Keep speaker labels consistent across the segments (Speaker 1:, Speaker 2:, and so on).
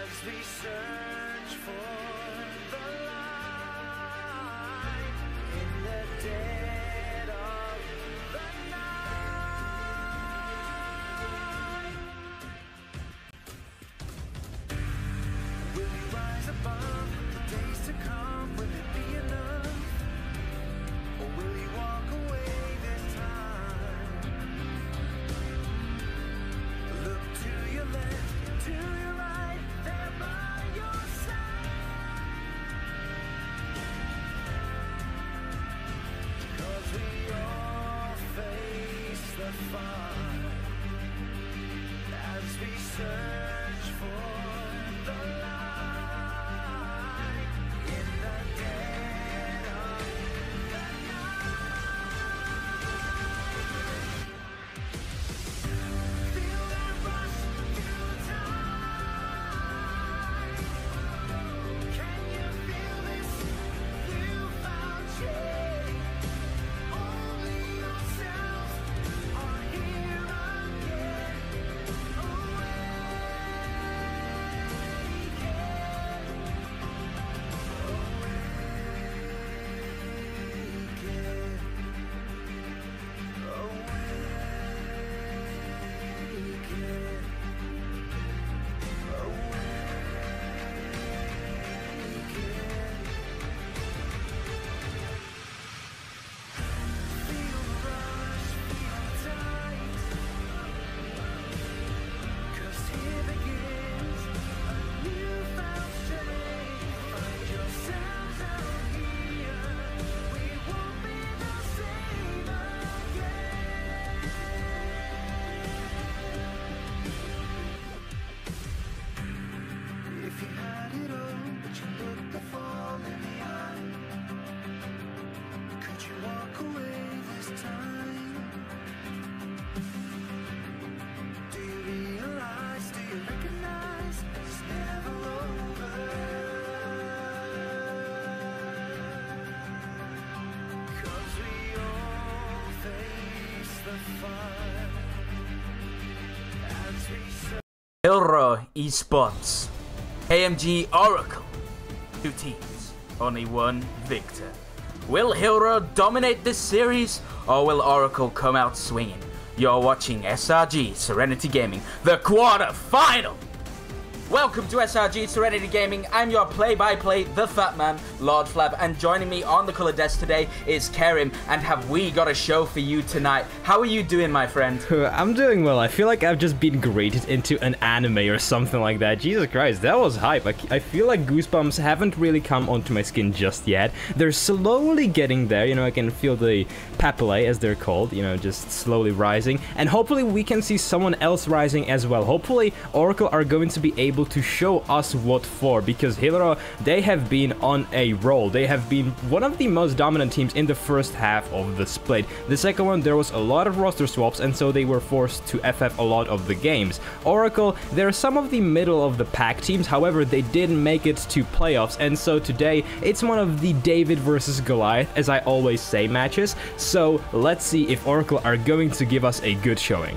Speaker 1: as we search for the light in the dead of the night. Will you rise above the days to come? Will it be enough? Or will you walk away this time? Look to your left, to your right, there by your side. 'Cause we all face the fire as we search for the light in the dead of the night. Feel that rush through time. Can you feel this newfound change? Only yourself are here again. If you had it all, but you looked the fall in the eye, could you walk away this time? Do you realize, do you recognize it's never over? 'Cause we all face the fire as we
Speaker 2: Hydra Esports, AMG Oracle, 2 teams, only one victor. Will Hydra dominate this series, or will Oracle come out swinging? You're watching SRG Serenity Gaming, the quarter-final! Welcome to SRG Serenity Gaming. I'm your play-by-play, the Fat Man, Lord Flab, and joining me on the colour desk today is Kerim. And have we got a show for you tonight? How are you doing, my friend?
Speaker 3: I'm doing well. I feel like I've just been graded into an anime or something like that. Jesus Christ, that was hype. I feel like goosebumps haven't really come onto my skin just yet. They're slowly getting there. You know, I can feel the papillae, as they're called, you know, just slowly rising. And hopefully we can see someone else rising as well. Hopefully Oracle are going to be able to show us what for, because Hydra, they have been on a roll. They have been one of the most dominant teams in the first half of the split. The second one, there was a lot of roster swaps, and so they were forced to FF a lot of the games. Oracle, they're some of the middle of the pack teams, however, they didn't make it to playoffs, and so today, it's one of the David versus Goliath, as I always say, matches. So let's see if Oracle are going to give us a good showing.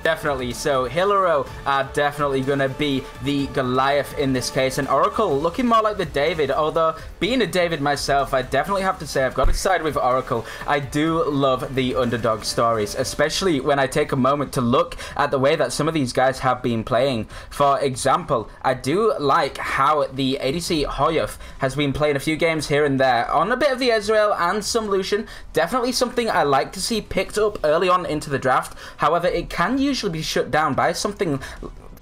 Speaker 2: Definitely. So Hydra are definitely going to be the Goliath in this case, and Oracle looking more like the David. Although being a David myself, I definitely have to say I've got to side with Oracle. I do love the underdog stories, especially when I take a moment to look at the way that some of these guys have been playing. For example, I do like how the ADC Hoyuf has been playing a few games here and there on a bit of the Ezreal and some Lucian. Definitely something I like to see picked up early on into the draft. However, it can usually be shut down by something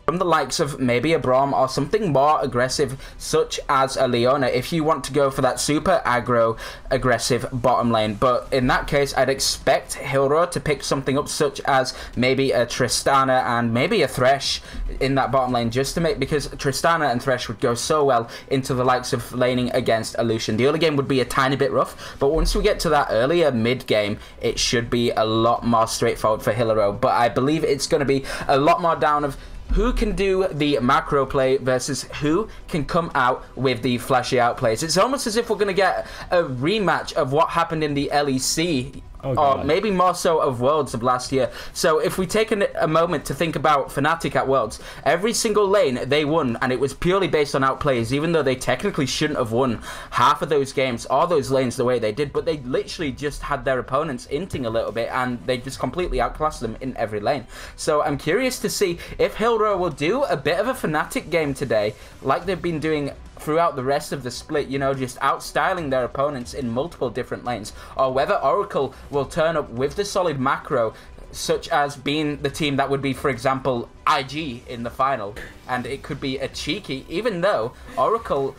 Speaker 2: from the likes of maybe a Braum or something more aggressive, such as a Leona, if you want to go for that super aggro aggressive bottom lane. But in that case, I'd expect Hydra to pick something up such as maybe a Tristana and maybe a Thresh in that bottom lane, just to make, because Tristana and Thresh would go so well into the likes of laning against a Lucian. The early game would be a tiny bit rough, but once we get to that earlier mid game, it should be a lot more straightforward for Hydra. But I believe it's going to be a lot more down of who can do the macro play versus who can come out with the flashy outplays. It's almost as if we're going to get a rematch of what happened in the LEC or maybe more so of Worlds of last year. So if we take a moment to think about Fnatic at Worlds, every single lane they won, and it was purely based on outplays, even though they technically shouldn't have won half of those games or those lanes the way they did, but they literally just had their opponents inting a little bit, and they just completely outclassed them in every lane. So I'm curious to see if Hydra will do a bit of a Fnatic game today, like they've been doing throughout the rest of the split, you know, just outstyling their opponents in multiple different lanes, or whether Oracle will turn up with the solid macro, such as being the team that would be, for example, IG in the final, and it could be a cheeky, even though Oracle,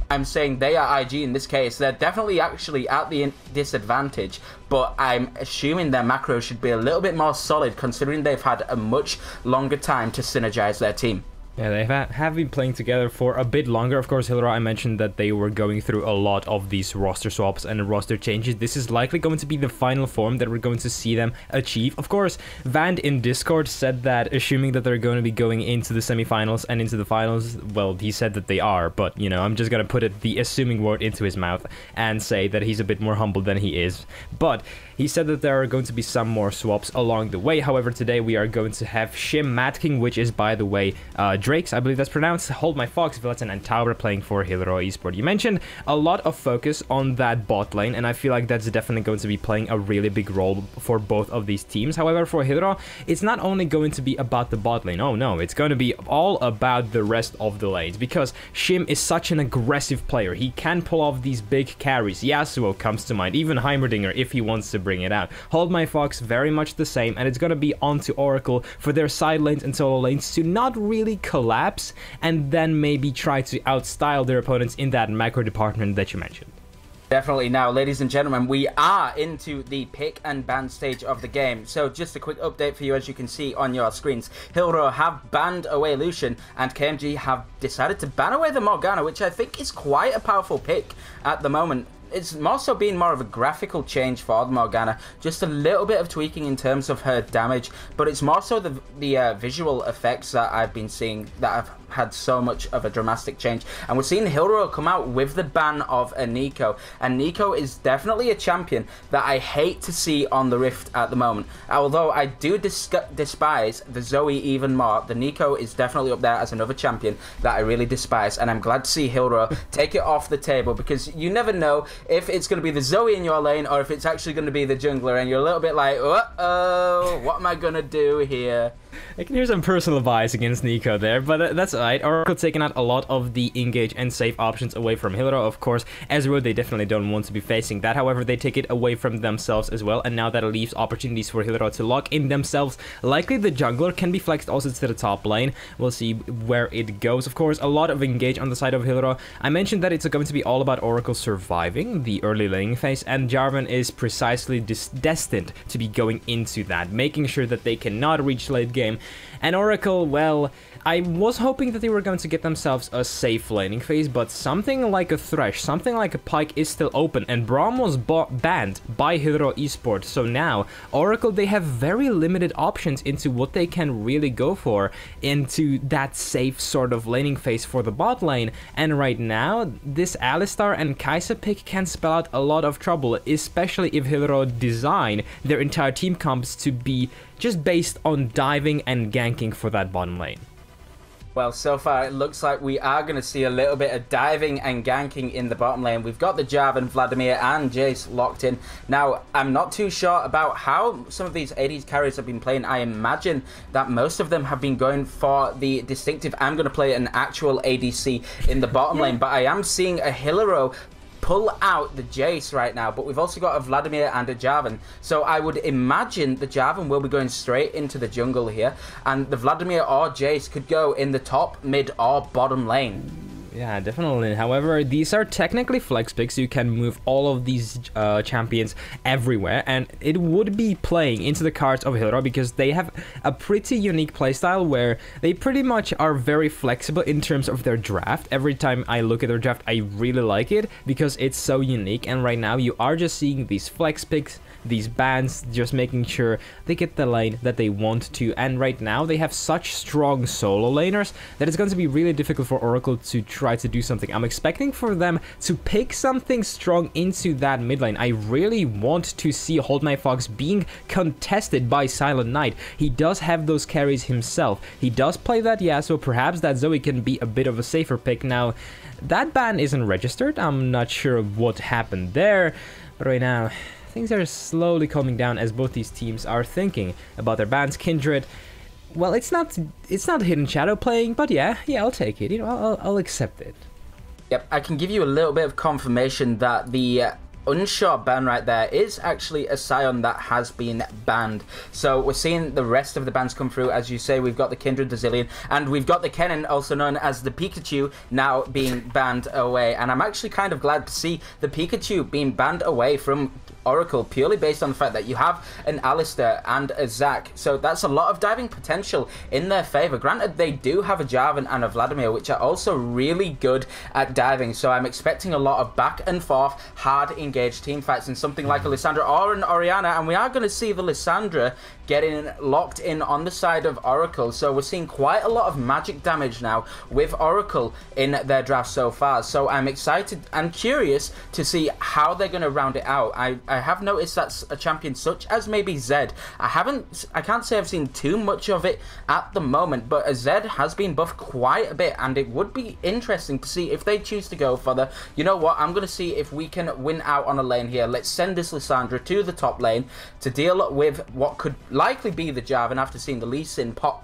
Speaker 2: I'm saying they are IG in this case, they're definitely actually at the disadvantage, but I'm assuming their macro should be a little bit more solid considering they've had a much longer time to synergize their team.
Speaker 3: Yeah, they have been playing together for a bit longer. Of course, Hydra, I mentioned that they were going through a lot of these roster swaps and roster changes. This is likely going to be the final form that we're going to see them achieve. Of course, Vand in Discord said that, assuming that they're going to be going into the semifinals and into the finals, well, he said that they are, but, you know, I'm just going to put the assuming word into his mouth and say that he's a bit more humble than he is. But he said that there are going to be some more swaps along the way. However, today we are going to have Shim Mad King, which is, by the way, Drake's, I believe that's pronounced, Hold My Fox, Villetten, and Tauber playing for Hydra Esport. You mentioned a lot of focus on that bot lane, and I feel like that's definitely going to be playing a really big role for both of these teams. However, for Hydra, it's not only going to be about the bot lane. Oh no, it's going to be all about the rest of the lanes, because Shim is such an aggressive player. He can pull off these big carries. Yasuo comes to mind, even Heimerdinger if he wants to bring it out. Hold My Fox, very much the same, and it's going to be on to Oracle for their side lanes and solo lanes to not really collapse and then maybe try to outstyle their opponents in that macro department that you mentioned.
Speaker 2: Definitely. Now, ladies and gentlemen, we are into the pick and ban stage of the game. So just a quick update for you, as you can see on your screens. Hydra have banned away Lucian, and KMG have decided to ban away the Morgana, which I think is quite a powerful pick at the moment. It's more so being more of a graphical change for the Morgana, just a little bit of tweaking in terms of her damage, but it's more so the visual effects that I've been seeing that have had so much of a dramatic change. And we're seeing Hydra come out with the ban of a Nico, and Nico is definitely a champion that I hate to see on the Rift at the moment. Although I do despise the Zoe even more, the Nico is definitely up there as another champion that I really despise, and I'm glad to see Hydra take it off the table, because you never know if it's going to be the Zoe in your lane or if it's actually going to be the jungler, and you're a little bit like, uh-oh, what am I going to do here?
Speaker 3: I can hear some personal bias against Nico there, but that's alright. Oracle taking out a lot of the engage and safe options away from Hydra, of course. Ezreal, they definitely don't want to be facing that. However, they take it away from themselves as well, and now that leaves opportunities for Hydra to lock in themselves. Likely the jungler can be flexed also to the top lane. We'll see where it goes. Of course, a lot of engage on the side of Hydra. I mentioned that it's going to be all about Oracle surviving the early laning phase, and Jarvan is precisely destined to be going into that, making sure that they cannot reach late game. And Oracle, well, I was hoping that they were going to get themselves a safe laning phase, but something like a Thresh, something like a Pyke is still open, and Braum was banned by Hydra Esport. So now, Oracle, they have very limited options into what they can really go for into that safe sort of laning phase for the bot lane. And right now, this Alistar and Kai'Sa pick can spell out a lot of trouble, especially if Hydra design their entire team comps to be just based on diving and ganking for that bottom lane.
Speaker 2: Well, so far it looks like we are going to see a little bit of diving and ganking in the bottom lane. We've got the Jarvan, Vladimir and Jace locked in. Now, I'm not too sure about how some of these AD carries have been playing. I imagine that most of them have been going for the distinctive, I'm going to play an actual ADC in the bottom lane, but I am seeing a Hillero pull out the Jace right now, but we've also got a Vladimir and a Jarvan. So I would imagine the Jarvan will be going straight into the jungle here, and the Vladimir or Jace could go in the top, mid, or bottom lane.
Speaker 3: Yeah, definitely. However, these are technically flex picks. You can move all of these champions everywhere, and it would be playing into the cards of Hydra because they have a pretty unique playstyle where they pretty much are very flexible in terms of their draft. Every time I look at their draft, I really like it because it's so unique, and right now you are just seeing these flex picks, these bans, just making sure they get the lane that they want to. And right now they have such strong solo laners that it's going to be really difficult for Oracle to try try to do something. I'm expecting for them to pick something strong into that mid lane. I really want to see Hold My Fox being contested by Silent Knight. He does have those carries himself. He does play that Yasuo. Perhaps that Zoe can be a bit of a safer pick. Now, that ban isn't registered. I'm not sure what happened there. But right now, things are slowly calming down as both these teams are thinking about their bans. Kindred, well, it's not Hidden Shadow playing, but yeah, I'll take it. You know, I'll accept it.
Speaker 2: Yep, I can give you a little bit of confirmation that the Unshot ban right there is actually a Scion that has been banned. So we're seeing the rest of the bans come through. As you say, we've got the Kindred, the Zillion, and we've got the Kennen, also known as the Pikachu, now being banned away. And I'm actually kind of glad to see the Pikachu being banned away from Oracle, purely based on the fact that you have an Alistair and a Zac. So that's a lot of diving potential in their favor. Granted, they do have a Jarvan and a Vladimir, which are also really good at diving. So I'm expecting a lot of back and forth, hard engaged team fights in something like a Lissandra or an Orianna. And we are going to see the Lissandra getting locked in on the side of Oracle. So we're seeing quite a lot of magic damage now with Oracle in their draft so far. So I'm excited and curious to see how they're going to round it out. I have noticed that a champion such as maybe Zed, I can't say I've seen too much of it at the moment, but Zed has been buffed quite a bit, and it would be interesting to see if they choose to go for the, you know what, I'm going to see if we can win out on a lane here. Let's send this Lissandra to the top lane to deal with what could likely be the Jarvan after seeing the Lee Sin pop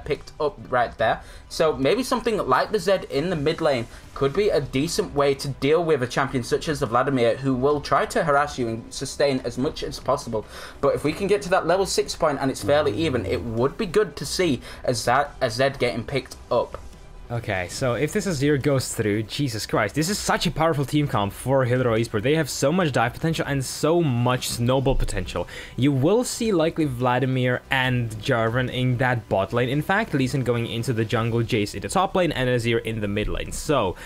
Speaker 2: picked up right there. So maybe something like the Zed in the mid lane could be a decent way to deal with a champion such as the Vladimir, who will try to harass you and sustain as much as possible. But if we can get to that level 6 point and it's fairly even, it would be good to see a Zed getting picked up.
Speaker 3: Okay, so if this Azir goes through, Jesus Christ, this is such a powerful team comp for Hydra Esports. They have so much dive potential and so much snowball potential. You will see likely Vladimir and Jarvan in that bot lane. In fact, Lee Sin going into the jungle, Jace in the top lane, and Azir in the mid lane. So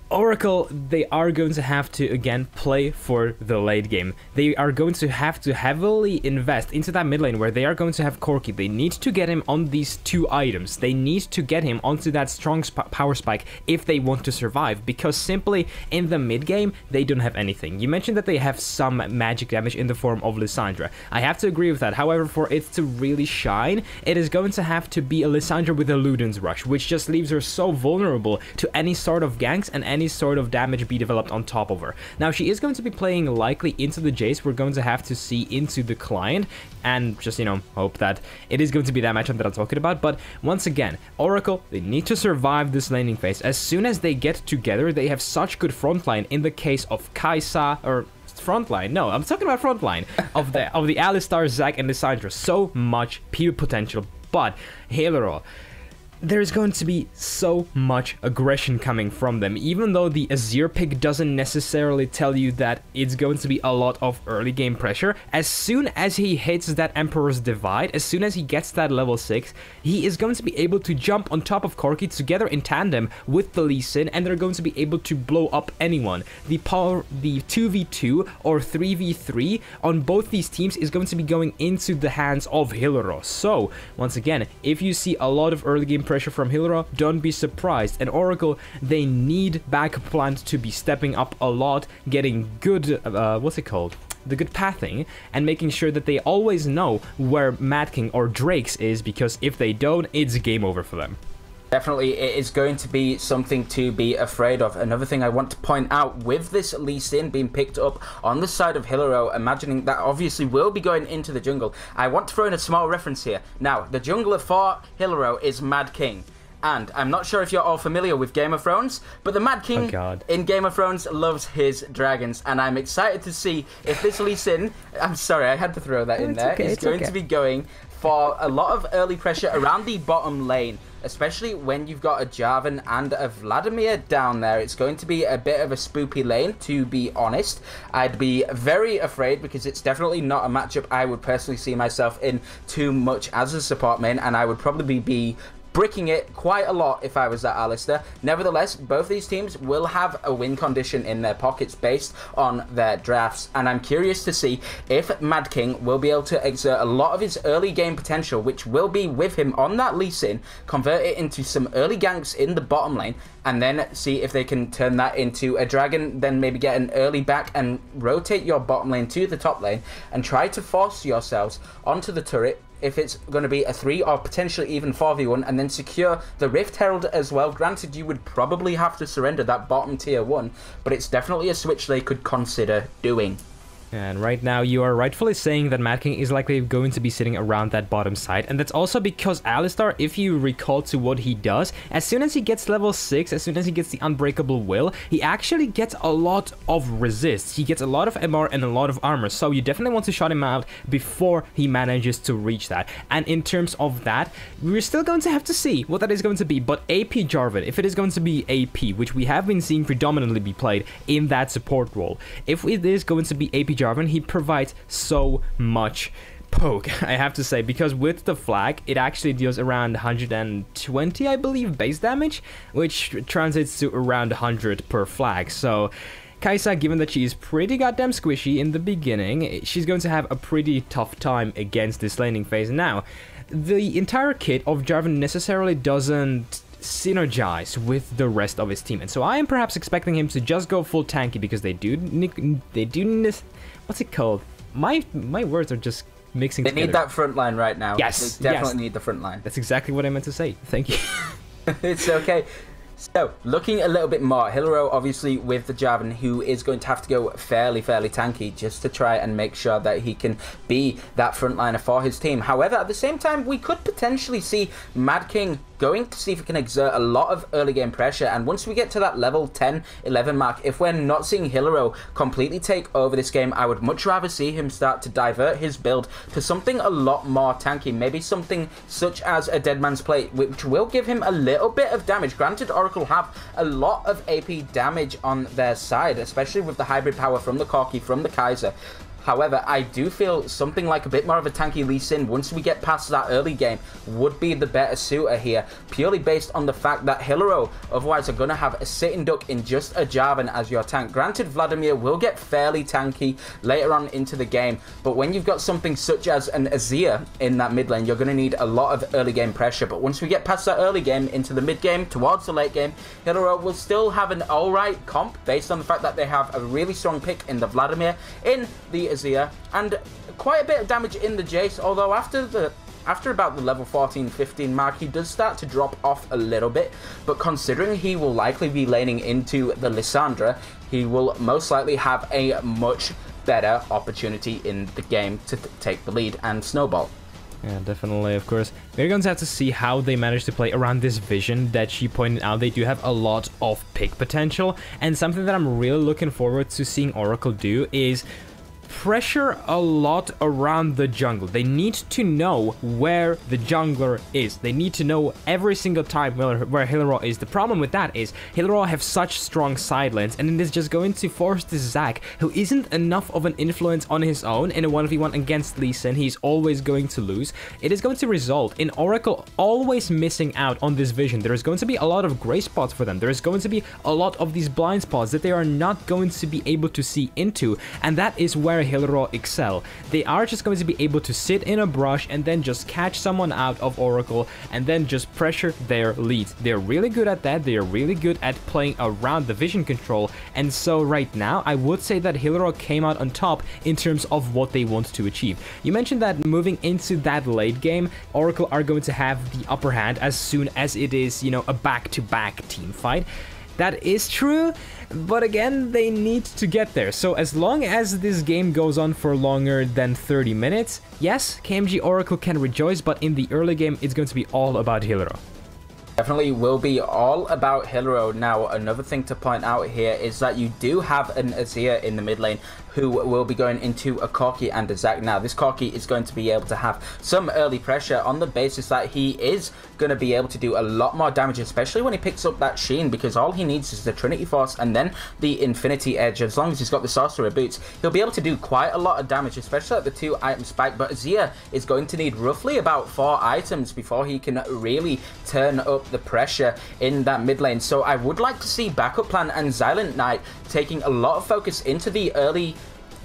Speaker 3: Oracle, they are going to have to, again, play for the late game. They are going to have to heavily invest into that mid lane where they are going to have Corki. They need to get him on these 2 items. They need to get him onto that strong power spike if they want to survive, because simply in the mid game, they don't have anything. You mentioned that they have some magic damage in the form of Lissandra. I have to agree with that. However, for it to really shine, it is going to have to be a Lissandra with a Luden's Rush, which just leaves her so vulnerable to any sort of ganks and any sort of damage be developed on top of her. Now, she is going to be playing likely into the Jace. We're going to have to see into the client and just, you know, hope that it is going to be that matchup that I'm talking about. But once again, Oracle, they need to survive this laning phase. As soon as they get together, they have such good frontline in the case of Kai'Sa, or frontline, no, I'm talking about frontline of the Alistar, Zac, and Lissandra. So much pure potential, but Halo, there's going to be so much aggression coming from them. Even though the Azir pick doesn't necessarily tell you that it's going to be a lot of early game pressure, as soon as he hits that Emperor's Divide, as soon as he gets that level 6, he is going to be able to jump on top of Corki together in tandem with the Lee Sin, and they're going to be able to blow up anyone. The 2v2 or 3v3 on both these teams is going to be going into the hands of Hilaro. So, once again, if you see a lot of early game pressure from Hilaro, don't be surprised. And Oracle, they need backup plans to be stepping up a lot, getting good, what's it called? The good pathing, and making sure that they always know where Mad King or Drake's is, because if they don't, it's game over for them.
Speaker 2: Definitely, it is going to be something to be afraid of. Another thing I want to point out with this Lee Sin being picked up on the side of Hilaro, imagining that obviously will be going into the jungle, I want to throw in a small reference here. Now, the jungler for Hilaro is Mad King. And I'm not sure if you're all familiar with Game of Thrones, but the Mad King in Game of Thrones loves his dragons. And I'm excited to see if this Lee Sin, I'm sorry, I had to throw that in there, is going to be going for a lot of early pressure around the bottom lane, especially when you've got a Jarvan and a Vladimir down there. It's going to be a bit of a spoopy lane, to be honest. I'd be very afraid, because it's definitely not a matchup I would personally see myself in too much as a support main, and I would probably be bricking it quite a lot if I was that Alistair. Nevertheless, both these teams will have a win condition in their pockets based on their drafts, and I'm curious to see if Mad King will be able to exert a lot of his early game potential, which will be with him on that Lee Sin, convert it into some early ganks in the bottom lane, and then see if they can turn that into a dragon, then maybe get an early back and rotate your bottom lane to the top lane and try to force yourselves onto the turret if it's going to be a 3 or potentially even 4v1, and then secure the Rift Herald as well. Granted, you would probably have to surrender that bottom tier 1, but it's definitely a switch they could consider doing.
Speaker 3: And right now, you are rightfully saying that Mad King is likely going to be sitting around that bottom side, and that's also because Alistar, if you recall to what he does, as soon as he gets level 6, as soon as he gets the Unbreakable Will, he actually gets a lot of resist. He gets a lot of MR and a lot of armor, so you definitely want to shut him out before he manages to reach that. And in terms of that, we're still going to have to see what that is going to be, but AP Jarvan, if it is going to be AP, which we have been seeing predominantly be played in that support role, if it is going to be AP Jarvan, he provides so much poke, I have to say, because with the flag, it actually deals around 120, I believe, base damage, which translates to around 100 per flag. So Kai'Sa, given that she is pretty goddamn squishy in the beginning, she's going to have a pretty tough time against this laning phase. Now, the entire kit of Jarvan necessarily doesn't synergize with the rest of his team, and so I am perhaps expecting him to just go full tanky, because they do what's it called? My words are just mixing together.
Speaker 2: They need that front line right now.
Speaker 3: Yes,
Speaker 2: they definitely need the front line.
Speaker 3: That's exactly what I meant to say. Thank you.
Speaker 2: It's okay. So, looking a little bit more, Hilaro obviously with the Jarvan, who is going to have to go fairly tanky just to try and make sure that he can be that frontliner for his team. However, at the same time, we could potentially see Mad King going to see if he can exert a lot of early game pressure, and once we get to that level 10, 11 mark, if we're not seeing Hilaro completely take over this game, I would much rather see him start to divert his build to something a lot more tanky, maybe something such as a Dead Man's Plate, which will give him a little bit of damage. Granted, Oracle have a lot of AP damage on their side, especially with the hybrid power from the Corki, from the Kai'Sa. However, I do feel something like a bit more of a tanky Lee Sin, once we get past that early game, would be the better suitor here, purely based on the fact that Hilaro otherwise are going to have a sitting duck in just a Jarvan as your tank. Granted, Vladimir will get fairly tanky later on into the game, but when you've got something such as an Azir in that mid lane, you're going to need a lot of early game pressure. But once we get past that early game into the mid game, towards the late game, Hilaro will still have an alright comp, based on the fact that they have a really strong pick in the Vladimir, in the Azir, and quite a bit of damage in the Jace, although after about the level 14-15 mark, he does start to drop off a little bit, but considering he will likely be laning into the Lissandra, he will most likely have a much better opportunity in the game to take the lead and snowball.
Speaker 3: Yeah, definitely, of course. We're going to have to see how they manage to play around this vision that she pointed out. They do have a lot of pick potential, and something that I'm really looking forward to seeing Oracle do is pressure a lot around the jungle. They need to know where the jungler is. They need to know every single time where Hilaro is. The problem with that is Hilaro have such strong side lanes, and it is just going to force this Zac, who isn't enough of an influence on his own in a 1v1 against Lee Sin. He's always going to lose. It is going to result in Oracle always missing out on this vision. There is going to be a lot of gray spots for them. There is going to be a lot of these blind spots that they are not going to be able to see into, and that is where Hilaro excel. They are just going to be able to sit in a brush and then just catch someone out of Oracle and then just pressure their leads. They're really good at that. They are really good at playing around the vision control, and so right now I would say that Hilaro came out on top in terms of what they want to achieve. You mentioned that moving into that late game, Oracle are going to have the upper hand as soon as it is, you know, a back-to-back team fight. That is true, but again, they need to get there. So as long as this game goes on for longer than 30 minutes, yes, KMG Oracle can rejoice, but in the early game, it's going to be all about Hilaro.
Speaker 2: Definitely will be all about Hero. Now, another thing to point out here is that you do have an Azir in the mid lane who will be going into a Corki and a Zac. Now, this Corki is going to be able to have some early pressure on the basis that he is going to be able to do a lot more damage, especially when he picks up that Sheen, because all he needs is the Trinity Force and then the Infinity Edge. As long as he's got the Sorcerer Boots, he'll be able to do quite a lot of damage, especially at the 2-item spike. But Azir is going to need roughly about 4 items before he can really turn up the pressure in that mid lane. So I would like to see Backup Plan and Silent Knight taking a lot of focus into the early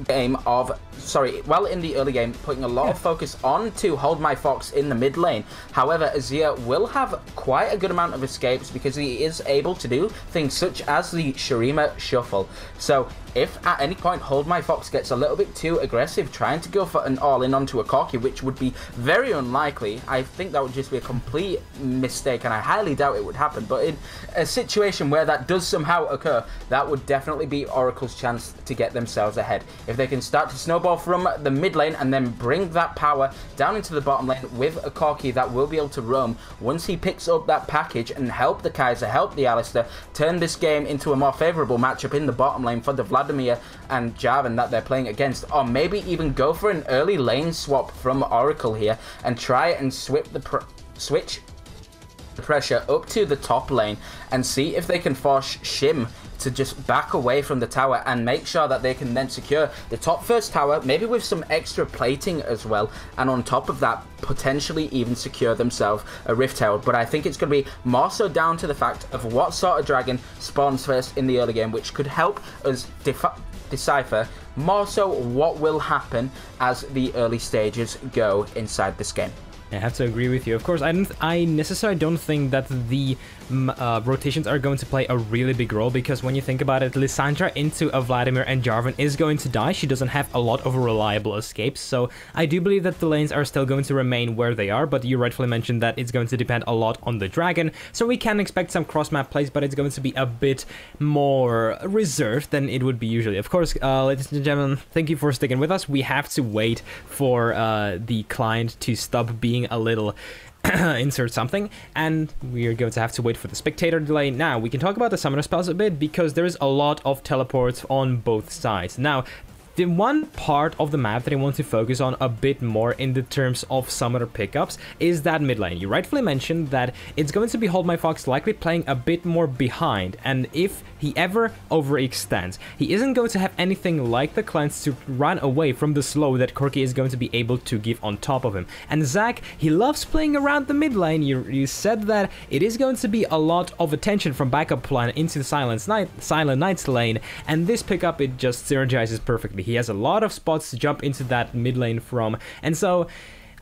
Speaker 2: game of in the early game, putting a lot of focus on to hold my Fox in the mid lane. However, Azir will have quite a good amount of escapes because he is able to do things such as the Shurima Shuffle. So if at any point Hold My Fox gets a little bit too aggressive, trying to go for an all-in onto a Corki, which would be very unlikely, I think that would just be a complete mistake, and I highly doubt it would happen. But in a situation where that does somehow occur, that would definitely be Oracle's chance to get themselves ahead. If they can start to snowball from the mid lane and then bring that power down into the bottom lane with a Corki that will be able to roam, once he picks up that package and help the Kaiser, help the Alistar, turn this game into a more favourable matchup in the bottom lane for the Vladimir and Jarvan that they're playing against, or maybe even go for an early lane swap from Oracle here and try and switch the pressure up to the top lane and see if they can force Shim to just back away from the tower and make sure that they can then secure the top first tower, maybe with some extra plating as well, and on top of that potentially even secure themselves a Rift Herald. But I think it's going to be more so down to the fact of what sort of dragon spawns first in the early game, which could help us decipher more so what will happen as the early stages go inside this game.
Speaker 3: I have to agree with you. Of course, I necessarily don't think that the rotations are going to play a really big role, because when you think about it, Lissandra into a Vladimir and Jarvan is going to die. She doesn't have a lot of reliable escapes, so I do believe that the lanes are still going to remain where they are, but you rightfully mentioned that it's going to depend a lot on the dragon, so we can expect some cross-map plays, but it's going to be a bit more reserved than it would be usually. Of course, ladies and gentlemen, thank you for sticking with us. We have to wait for the client to stop being a little insert something, and we're going to have to wait for the spectator delay. Now we can talk about the summoner spells a bit, because there is a lot of teleports on both sides. Now the one part of the map that I want to focus on a bit more in the terms of summoner pickups is that mid lane. You rightfully mentioned that it's going to be Hold My Fox likely playing a bit more behind, and if he ever overextends, he isn't going to have anything like the cleanse to run away from the slow that Corki is going to be able to give on top of him. And Zac, he loves playing around the mid lane. You said that it is going to be a lot of attention from backup plan into the Silent Knight's lane, and this pickup, it just synergizes perfectly. He has a lot of spots to jump into that mid lane from, and so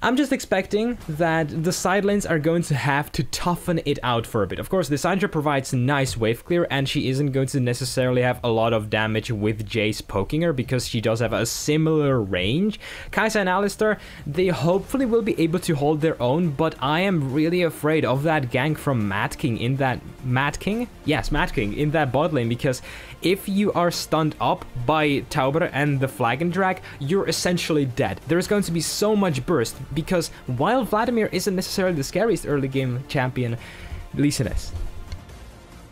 Speaker 3: I'm just expecting that the side lanes are going to have to toughen it out for a bit. Of course, Lissandra provides nice wave clear, and she isn't going to necessarily have a lot of damage with Jace poking her, because she does have a similar range. Kai'Sa and Alistar, they hopefully will be able to hold their own, but I am really afraid of that gank from Mad King in that... Mad King? Yes, Mad King in that bot lane, because if you are stunned up by Tauber and the Flagon Drag, you're essentially dead. There's going to be so much burst, because while Vladimir isn't necessarily the scariest early game champion, Lee Sin is.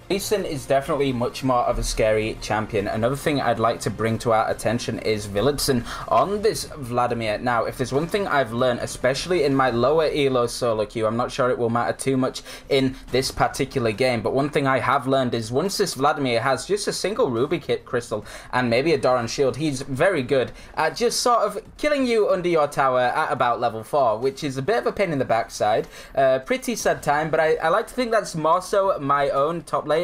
Speaker 2: Lee Sin is definitely much more of a scary champion. Another thing I'd like to bring to our attention is Villadson on this Vladimir. Now, if there's one thing I've learned, especially in my lower elo solo queue, I'm not sure it will matter too much in this particular game, but one thing I have learned is once this Vladimir has just a single Ruby Kit Crystal and maybe a Doran Shield, he's very good at just sort of killing you under your tower at about level 4, which is a bit of a pain in the backside. Pretty sad time, but I like to think that's more so my own top laner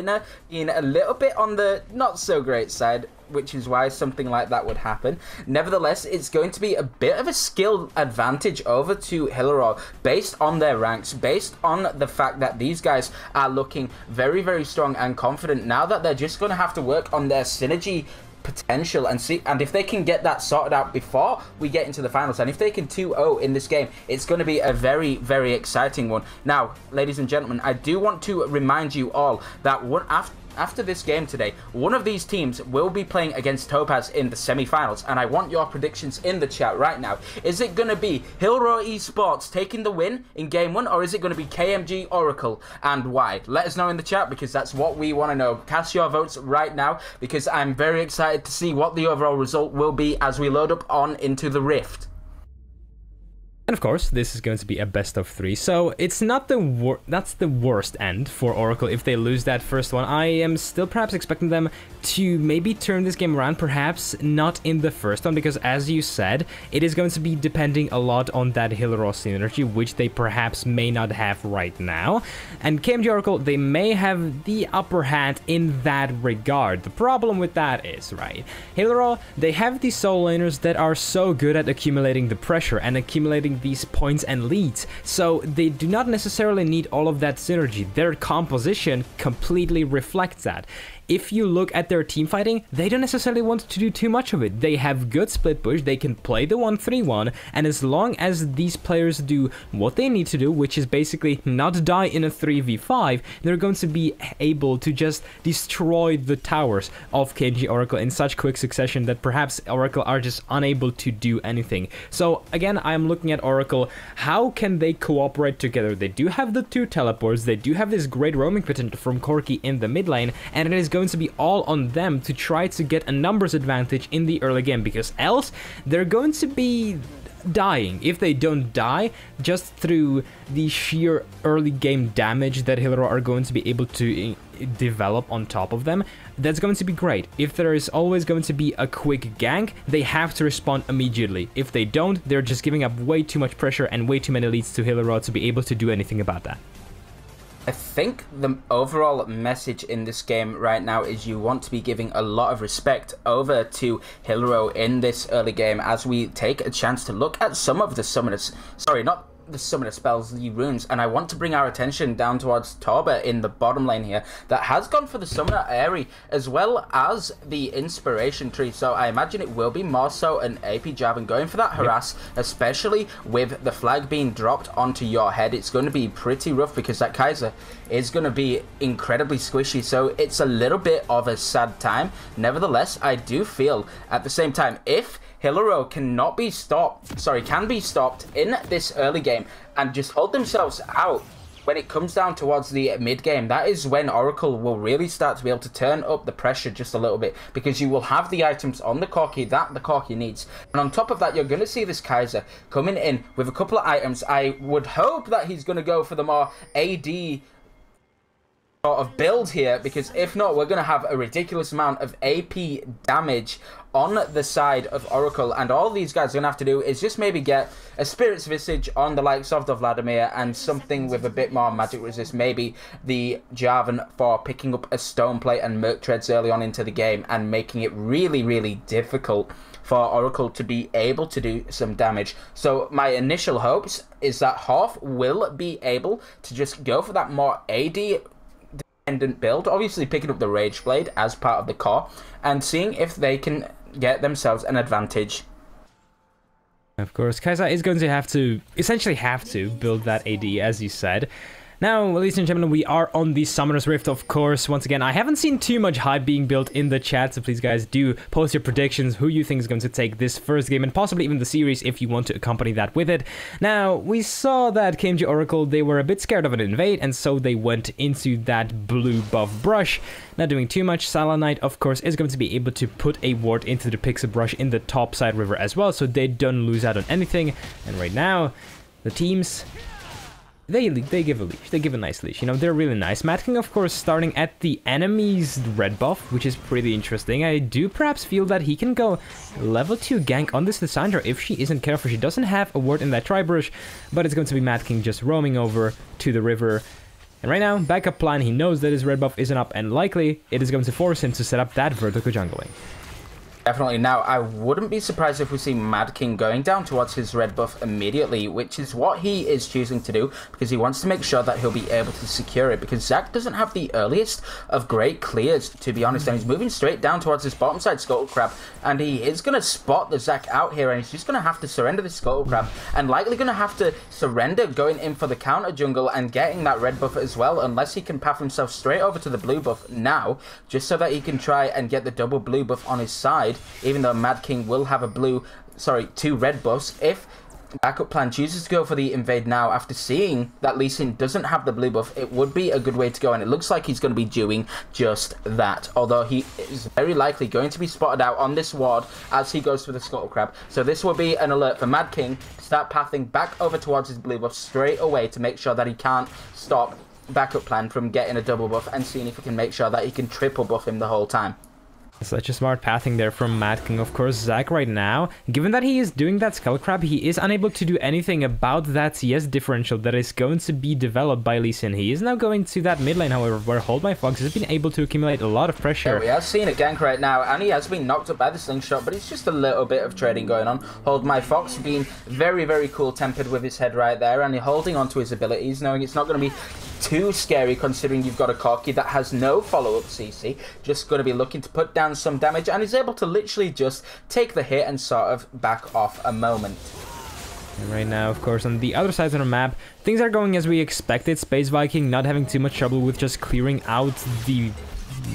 Speaker 2: being a little bit on the not so great side, which is why something like that would happen. Nevertheless, it's going to be a bit of a skill advantage over to Hillero based on their ranks, based on the fact that these guys are looking very, very strong and confident now that they're just going to have to work on their synergy potential and see, and if they can get that sorted out before we get into the finals, and if they can 2-0 in this game, it's going to be a very, very exciting one. Now, ladies and gentlemen, I do want to remind you all that after this game today, one of these teams will be playing against Topaz in the semi-finals, and I want your predictions in the chat right now. Is it going to be Hillrow Esports taking the win in Game 1, or is it going to be KMG Oracle, and why? Let us know in the chat, because that's what we want to know. Cast your votes right now, because I'm very excited to see what the overall result will be as we load up on into the Rift.
Speaker 3: And of course, this is going to be a best of 3, so it's not that's the worst end for Oracle if they lose that first one. I am still perhaps expecting them to maybe turn this game around, perhaps not in the first one, because as you said, it is going to be depending a lot on that Hillrow synergy, which they perhaps may not have right now. And KMG Oracle, they may have the upper hand in that regard. The problem with that is, right, Hillrow, they have these solo laners that are so good at accumulating the pressure and accumulating these points and leads, so they do not necessarily need all of that synergy. Their composition completely reflects that. If you look at their team fighting, they don't necessarily want to do too much of it. They have good split push, they can play the 1-3-1, and as long as these players do what they need to do, which is basically not die in a 3v5, they're going to be able to just destroy the towers of KMG Oracle in such quick succession that perhaps Oracle are just unable to do anything. So again, I'm looking at Oracle, how can they cooperate together? They do have the 2 teleports, they do have this great roaming potential from Corki in the mid lane, and it is going to be all on them to try to get a numbers advantage in the early game, because else they're going to be dying. If they don't die just through the sheer early game damage that Hillrow are going to be able to develop on top of them, that's going to be great. If there is always going to be a quick gank, they have to respond immediately. If they don't, they're just giving up way too much pressure and way too many leads to Hillrow to be able to do anything about that.
Speaker 2: I think the overall message in this game right now is you want to be giving a lot of respect over to Hillrow in this early game as we take a chance to look at some of the summoners. Sorry, not the summoner spells, the runes, and I want to bring our attention down towards Torba in the bottom lane here that has gone for the summoner Aerie as well as the inspiration tree, so I imagine it will be more so an AP jab and going for that harass, especially with the flag being dropped onto your head. It's going to be pretty rough because that Kaiser is going to be incredibly squishy, so it's a little bit of a sad time. Nevertheless, I do feel at the same time, if Hillrow can be stopped in this early game and just hold themselves out when it comes down towards the mid game, that is when Oracle will really start to be able to turn up the pressure just a little bit, because you will have the items on the Corki that the Corki needs, and on top of that you're going to see this Kaiser coming in with a couple of items. I would hope that he's going to go for the more AD sort of build here, because if not, we're going to have a ridiculous amount of AP damage on the side of Oracle, and all these guys are going to have to do is just maybe get a Spirit's Visage on the likes of the Vladimir and something with a bit more magic resist, maybe the Jarvan for picking up a Stone Plate and Merc Treads early on into the game and making it really, really difficult for Oracle to be able to do some damage. So my initial hopes is that Hoff will be able to just go for that more AD dependent build, obviously picking up the Rage Blade as part of the core and seeing if they can get themselves an advantage.
Speaker 3: Of course, Kaiser is going to essentially have to build that AD, as you said. Now, ladies and gentlemen, we are on the Summoner's Rift, of course. Once again, I haven't seen too much hype being built in the chat, so please, guys, do post your predictions, who you think is going to take this first game, and possibly even the series if you want to accompany that with it. Now, we saw that KMG Oracle, they were a bit scared of an invade, and so they went into that blue buff brush. Not doing too much. Silent Knight, of course, is going to be able to put a ward into the Pixel brush in the top side river as well, so they don't lose out on anything. And right now, the teams, they give a leash. They give a nice leash. You know, they're really nice. Mad King, of course, starting at the enemy's red buff, which is pretty interesting. I do perhaps feel that he can go level 2 gank on this Lissandra if she isn't careful. She doesn't have a ward in that Tri-Brush, but it's going to be Mad King just roaming over to the river. And right now, backup plan, he knows that his red buff isn't up, and likely it is going to force him to set up that vertical jungling.
Speaker 2: Definitely. Now, I wouldn't be surprised if we see Mad King going down towards his red buff immediately, which is what he is choosing to do, because he wants to make sure that he'll be able to secure it, because Zac doesn't have the earliest of great clears, to be honest, and he's moving straight down towards his bottom side Scuttle Crab, and he is going to spot the Zac out here, and he's just going to have to surrender the Scuttle Crab, and likely going to have to surrender going in for the counter jungle and getting that red buff as well, unless he can path himself straight over to the blue buff now, just so that he can try and get the double blue buff on his side, even though Mad King will have two red buffs. If backup plan chooses to go for the invade now after seeing that Lee Sin doesn't have the blue buff, it would be a good way to go, and it looks like he's going to be doing just that, although he is very likely going to be spotted out on this ward as he goes for the Scuttle Crab. So this will be an alert for Mad King to start pathing back over towards his blue buff straight away to make sure that he can't stop backup plan from getting a double buff, and seeing if he can make sure that he can triple buff him the whole time.
Speaker 3: Such a smart pathing there from Mad King. Of course, Zac right now, given that he is doing that Skull Crab, he is unable to do anything about that CS differential that is going to be developed by Lee Sin. He is now going to that mid lane, however, where Hold My Fox has been able to accumulate a lot of pressure.
Speaker 2: Yeah, we have seen a gank right now, and he has been knocked up by the slingshot, but it's just a little bit of trading going on. Hold My Fox being very, very cool-tempered with his head right there, and holding on to his abilities, knowing it's not going to be too scary considering you've got a Corki that has no follow-up CC, just going to be looking to put down some damage, and is able to literally just take the hit and sort of back off a moment.
Speaker 3: And right now, of course, on the other side of the map, things are going as we expected. Space Viking not having too much trouble with just clearing out the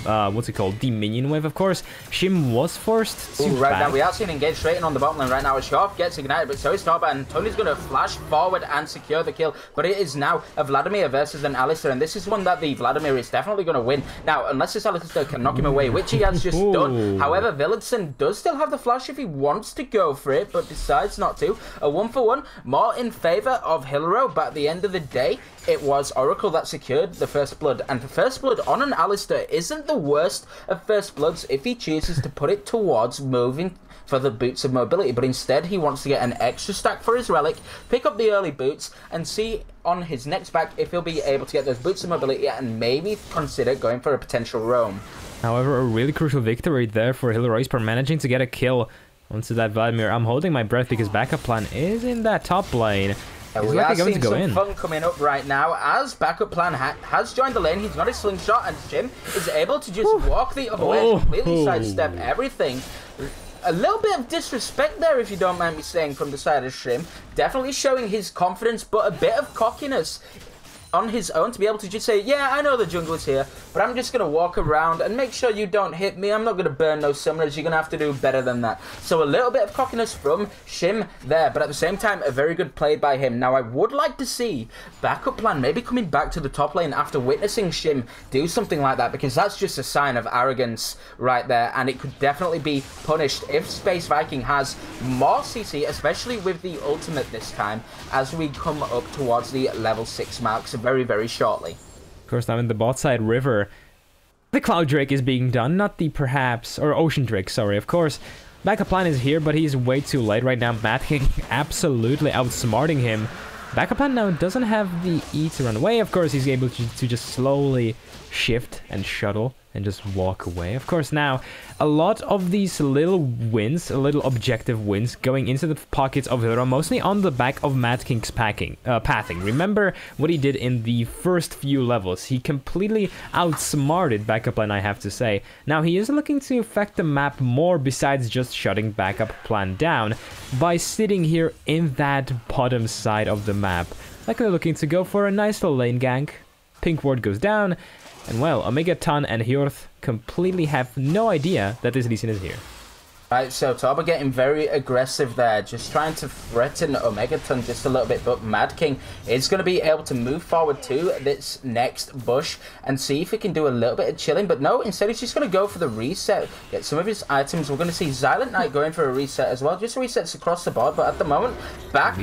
Speaker 3: the minion wave. Of course, Shim was forced to
Speaker 2: right now we are seeing engage straight in on the bottom lane right now. Sharp gets ignited, but so is Torba, and Tony's going to flash forward and secure the kill, but it is now a Vladimir versus an Alistar, and this is one that the Vladimir is definitely going to win. Now, unless this Alistar can knock him away, which he has just done. However, Villadson does still have the flash if he wants to go for it, but decides not to. A 1-for-1, more in favor of Hillero, but at the end of the day, it was Oracle that secured the first blood, and the first blood on an Alistar isn't the worst of first bloods if he chooses to put it towards moving for the boots of mobility, but instead he wants to get an extra stack for his relic, pick up the early boots, and see on his next back if he'll be able to get those boots of mobility and maybe consider going for a potential roam.
Speaker 3: However, a really crucial victory there for Hillero managing to get a kill onto that Vladimir. I'm holding my breath because backup plan is in that top lane.
Speaker 2: We are seeing some fun coming up right now as backup plan has joined the lane. He's got his slingshot, and Jim is able to just walk the other way, completely sidestep everything. A little bit of disrespect there, if you don't mind me saying, from the side of Shrim. Definitely showing his confidence, but a bit of cockiness on his own to be able to just say, yeah, I know the jungle is here, but I'm just going to walk around and make sure you don't hit me. I'm not going to burn no summoners. You're going to have to do better than that. So a little bit of cockiness from Shim there, but at the same time, a very good play by him. Now, I would like to see backup plan maybe coming back to the top lane after witnessing Shim do something like that, because that's just a sign of arrogance right there, and it could definitely be punished if Space Viking has more CC, especially with the ultimate this time, as we come up towards the level 6 marks very, very shortly.
Speaker 3: Of course, now in the bot side river, the Cloud Drake is being done, not the Ocean Drake, sorry. Of course, backup plan is here, but he's way too late right now. Mad King absolutely outsmarting him. Backup plan now doesn't have the E to run away. Of course, he's able to just slowly shift and shuttle and just walk away. Of course, now a lot of these little wins, little objective wins, going into the pockets of Hero, mostly on the back of Mad King's pathing. Remember what he did in the first few levels. He completely outsmarted backup plan, I have to say. Now he is looking to affect the map more besides just shutting backup plan down by sitting here in that bottom side of the map. Likely looking to go for a nice little lane gank. Pink ward goes down. And well, Omega Ton and Hjorth completely have no idea that this Lee Sin is here.
Speaker 2: Right, so Torba getting very aggressive there, just trying to threaten Omegaton just a little bit, but Mad King is going to be able to move forward to this next bush and see if he can do a little bit of chilling, but no, instead he's just going to go for the reset, get some of his items. We're going to see Silent Knight going for a reset as well, just resets across the board, but at the moment, plan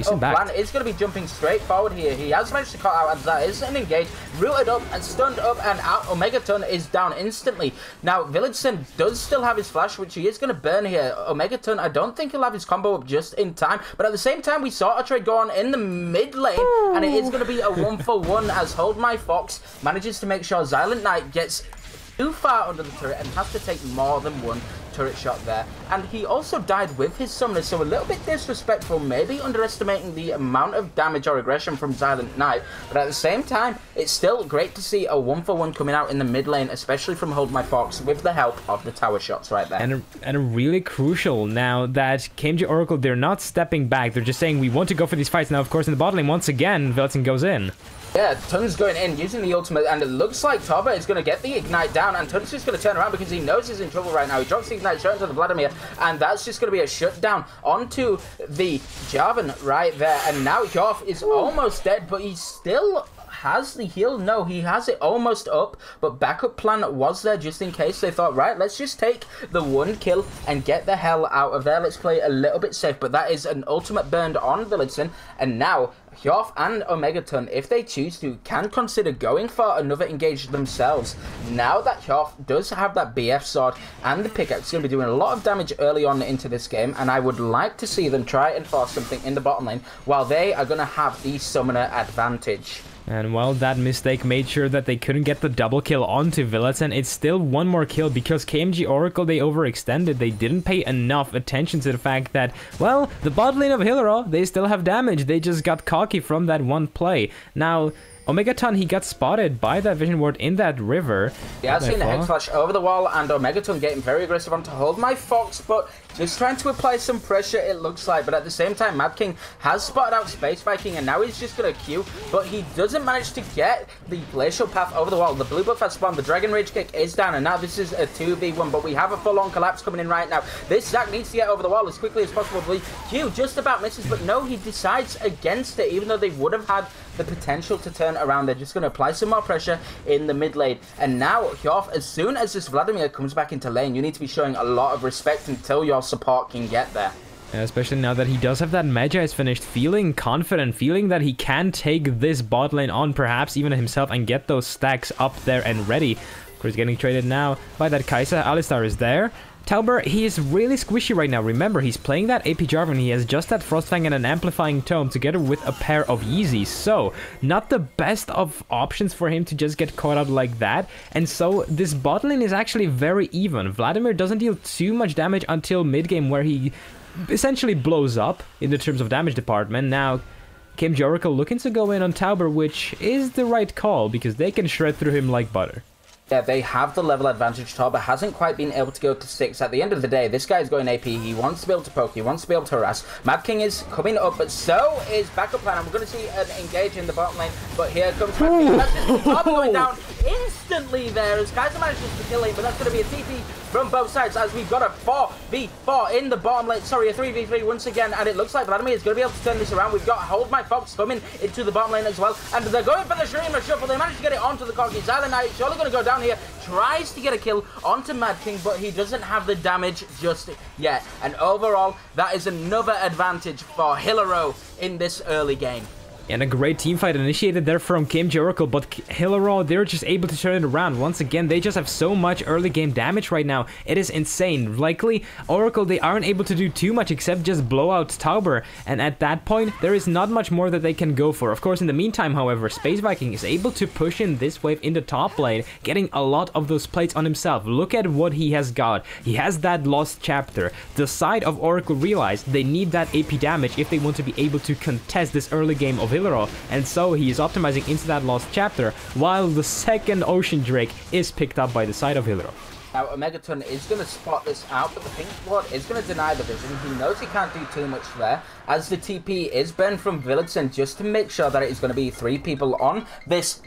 Speaker 2: is going to be jumping straight forward here. He has managed to cut out, and that is an engage, rooted up and stunned up, and out. Omegaton is down instantly. Now, Villadson does still have his flash, which he is going to burn here. Omegaton, I don't think he'll have his combo up just in time, but at the same time we saw a trade go on in the mid lane, and it is going to be a 1-for-1 as Hold My Fox manages to make sure Silent Knight gets too far under the turret and has to take more than one turret shot there, and he also died with his summoner, so a little bit disrespectful, maybe underestimating the amount of damage or aggression from Silent Knight, but at the same time, it's still great to see a 1-for-1 coming out in the mid lane, especially from Hold My Fox, with the help of the tower shots right there.
Speaker 3: And really crucial now that KMG Oracle, they're not stepping back, they're just saying we want to go for these fights. Now, of course, in the bot lane, once again, Velton goes in.
Speaker 2: Yeah, Tun's going in, using the ultimate, and it looks like Tauber is going to get the Ignite down, and Tun's just going to turn around because he knows he's in trouble right now. He drops the Ignite straight into the Vladimir, and that's just going to be a shutdown onto the Jarvan right there. And now Yorf is almost dead, but he still has the heal. No, he has it almost up, but backup plan was there just in case. They thought, right, let's just take the 1 kill and get the hell out of there. Let's play a little bit safe, but that is an ultimate burned on Villitson, and now Hyof and Omegaton, if they choose to, can consider going for another engage themselves. Now that Hyof does have that BF sword and the pickaxe, it's going to be doing a lot of damage early on into this game, and I would like to see them try and force something in the bottom lane while they are going to have the summoner advantage.
Speaker 3: And well, that mistake made sure that they couldn't get the double kill onto Villets, and it's still 1 more kill because KMG Oracle, they overextended. They didn't pay enough attention to the fact that, well, the bot lane of Hillero, they still have damage. They just got cocky from that 1 play. Now, Omegaton, he got spotted by that Vision Ward in that river.
Speaker 2: Yeah, I've seen the Hex Flash over the wall, and Omegaton getting very aggressive on to Hold My Fox, but just trying to apply some pressure, it looks like. But at the same time, Mad King has spotted out Space Viking, and now he's just going to Q, but he doesn't manage to get the Glacial Path over the wall. The blue buff has spawned, the Dragon Rage Kick is down, and now this is a 2v1, but we have a full-on collapse coming in right now. This Zac needs to get over the wall as quickly as possible. Q just about misses, but no, he decides against it, even though they would have had the potential to turn around. They're just going to apply some more pressure in the mid lane. And now, Hyof, as soon as this Vladimir comes back into lane, you need to be showing a lot of respect until your support can get there.
Speaker 3: Yeah, especially now that he does have that Magi's finished, feeling confident, feeling that he can take this bot lane on, perhaps even himself, and get those stacks up there and ready. Of course, getting traded now by that Kai'Sa. Alistar is there. Tauber, he is really squishy right now. Remember, he's playing that AP Jarvan. He has just that Frostfang and an Amplifying Tome together with a pair of Yeezys. So, not the best of options for him to just get caught out like that. And so, this bot lane is actually very even. Vladimir doesn't deal too much damage until mid-game, where he essentially blows up in the terms of damage department. Now, KMG Oracle looking to go in on Tauber, which is the right call, because they can shred through him like butter.
Speaker 2: Yeah, they have the level advantage. Tauber hasn't quite been able to go to 6. At the end of the day, this guy's going AP. He wants to be able to poke. He wants to be able to harass. Mad King is coming up, but so is backup plan. And we're going to see an engage in the bottom lane. But here comes Mad King. That's just Tauber going down instantly there as Kai'Sa manages to kill him. But that's going to be a TP from both sides as we've got a 4v4 in the bottom lane. Sorry, a 3v3 once again. And it looks like Vladimir is going to be able to turn this around. We've got Hold My Fox coming into the bottom lane as well. And they're going for the Shreema Shuffle. They managed to get it onto the Corki. Silent Knight surely going to go down here. Tries to get a kill onto Mad King, but he doesn't have the damage just yet. And overall, that is another advantage for Hillero in this early game.
Speaker 3: And a great team fight initiated there from KMG Oracle, but Hillero, they're just able to turn it around. Once again, they just have so much early game damage right now. It is insane. Likely, Oracle, they aren't able to do too much except just blow out Tauber. And at that point, there is not much more that they can go for. Of course, in the meantime, however, Space Viking is able to push in this wave in the top lane, getting a lot of those plates on himself. Look at what he has got. He has that Lost Chapter. The side of Oracle realized they need that AP damage if they want to be able to contest this early game of Hillero, and so he is optimizing into that Lost Chapter, while the second Ocean Drake is picked up by the side of Hillero.
Speaker 2: Now, Omegaton is going to spot this out, but the Pink Ward is going to deny the vision. He knows he can't do too much there, as the TP is burned from Villitson, just to make sure that it is going to be 3 people on this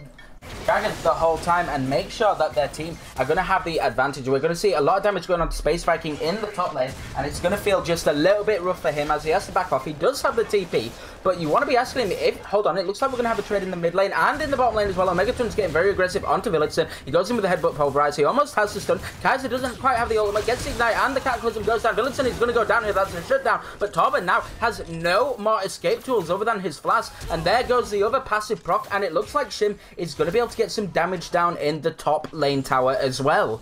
Speaker 2: Dragon the whole time and make sure that their team are going to have the advantage. We're going to see a lot of damage going on to Space Viking in the top lane, and it's going to feel just a little bit rough for him as he has to back off. He does have the TP, but you want to be asking him if... Hold on, it looks like we're going to have a trade in the mid lane and in the bottom lane as well. Omegaton's getting very aggressive onto Villitson. He goes in with the headbutt pulverize. He almost has the stun. Kai'Sa doesn't quite have the ultimate, gets the ignite, and the Cataclysm goes down. Villitson is going to go down here. That's a shutdown, but Tauber now has no more escape tools other than his flash, and there goes the other passive proc, and it looks like Shim is going to be able to get some damage down in the top lane tower as well.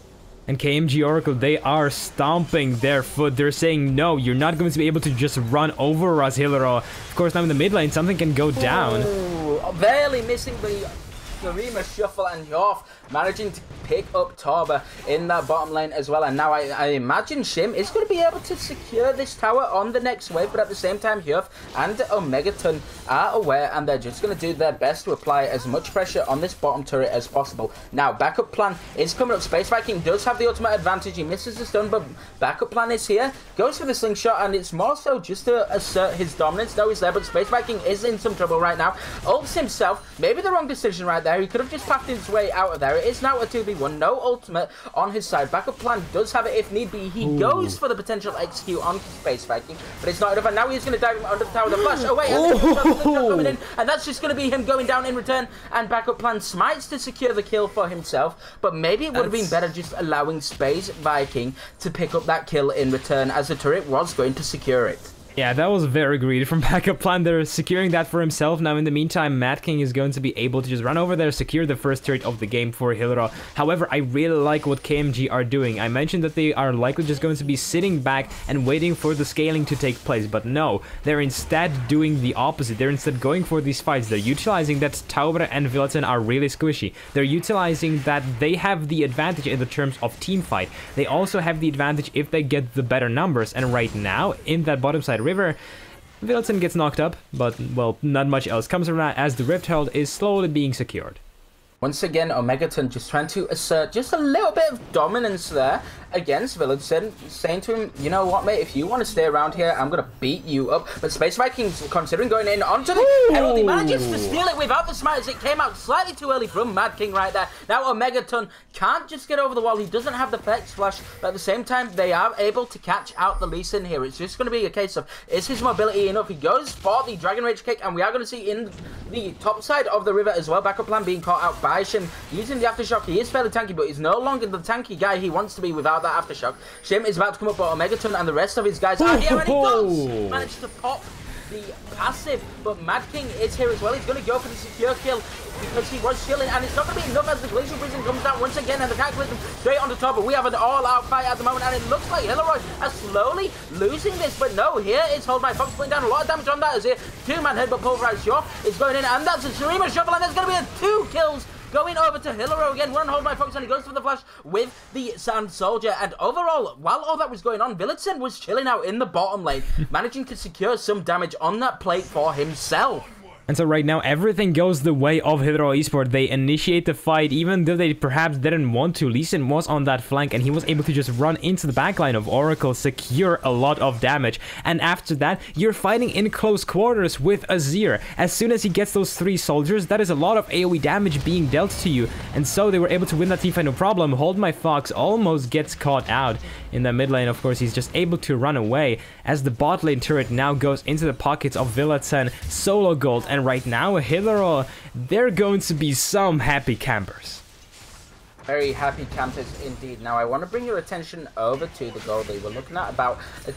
Speaker 3: And KMG Oracle, they are stomping their foot. They're saying, no, you're not going to be able to just run over us, Hillero. Of course, now in the mid lane, something can go down.
Speaker 2: Ooh, barely missing the Serema Shuffle, and Yorf managing to pick up Torba in that bottom lane as well. And now I imagine Shim is going to be able to secure this tower on the next wave, but at the same time, Yorf and Omegaton are aware, and they're just going to do their best to apply as much pressure on this bottom turret as possible. Now, backup plan is coming up. Space Viking does have the ultimate advantage. He misses the stun, but backup plan is here. Goes for the slingshot, and it's more so just to assert his dominance. No, he's there, but Space Viking is in some trouble right now. Ults himself. Maybe the wrong decision right there. He could have just pathed his way out of there. It is now a 2v1. No ultimate on his side. Backup plan does have it if need be. He goes for the potential execute on Space Viking, but it's not enough. And now he's going to dive him under the tower with a flash. Oh, wait. Coming in, and that's just going to be him going down in return. And backup plan smites to secure the kill for himself, but maybe it would have been better just allowing Space Viking to pick up that kill in return, as the turret was going to secure it.
Speaker 3: Yeah, that was very greedy from backup plan. They're securing that for himself. Now, in the meantime, Mad King is going to be able to just run over there, secure the first turret of the game for Hydra. However, I really like what KMG are doing. I mentioned that they are likely just going to be sitting back and waiting for the scaling to take place, but no, they're instead doing the opposite. They're instead going for these fights. They're utilizing that Tauber and Vilton are really squishy. They're utilizing that they have the advantage in the terms of team fight. They also have the advantage if they get the better numbers, and right now, in that bottom side river, Vilton gets knocked up, but, well, not much else comes around as the Rift Herald is slowly being secured.
Speaker 2: Once again, Omegaton just trying to assert just a little bit of dominance there against Vilton, saying to him, you know what, mate, if you want to stay around here, I'm going to beat you up. But Space Vikings considering going in onto the Herald. He manages to steal it without the smite, as it came out slightly too early from Mad King right there. Now Omegaton can't just get over the wall. He doesn't have the Flex Flash, but at the same time, they are able to catch out the Lee Sin here. It's just going to be a case of, is his mobility enough? He goes for the Dragon Rage kick, and we are going to see in the top side of the river as well, backup plan being caught out by Shim using the Aftershock. He is fairly tanky, but he's no longer the tanky guy he wants to be without that Aftershock. Shim is about to come up, but Omegaton and the rest of his guys are here, and he does manage to pop the passive, but Mad King is here as well. He's going to go for the secure kill because he was chilling, and it's not going to be enough as the Glacial Prison comes down once again, and the Cataclysm straight on the top. But we have an all-out fight at the moment, and it looks like Hilroy are slowly losing this, but no, here is Hold My Fox putting down a lot of damage on that as here. Two-man headbutt pulverized York is going in, and that's a Serema Shuffle, and there's going to be 2 kills going over to Hillero again. One Hold My Fox, and he goes for the flash with the Sand Soldier. And overall, while all that was going on, Vilton was chilling out in the bottom lane, managing to secure some damage on that plate for himself.
Speaker 3: And so right now, everything goes the way of Hydra Esports. They initiate the fight, even though they perhaps didn't want to. Lee Sin was on that flank, and he was able to just run into the backline of Oracle, secure a lot of damage. And after that, you're fighting in close quarters with Azir. As soon as he gets those 3 soldiers, that is a lot of AoE damage being dealt to you. And so they were able to win that teamfight, no problem. Hold My Fox almost gets caught out. In the mid lane, of course, he's just able to run away, as the bot lane turret now goes into the pockets of Vilton, solo gold, and right now, Hydra, they're going to be some happy campers.
Speaker 2: Very happy campers indeed. Now, I want to bring your attention over to the gold lead. We're looking at about a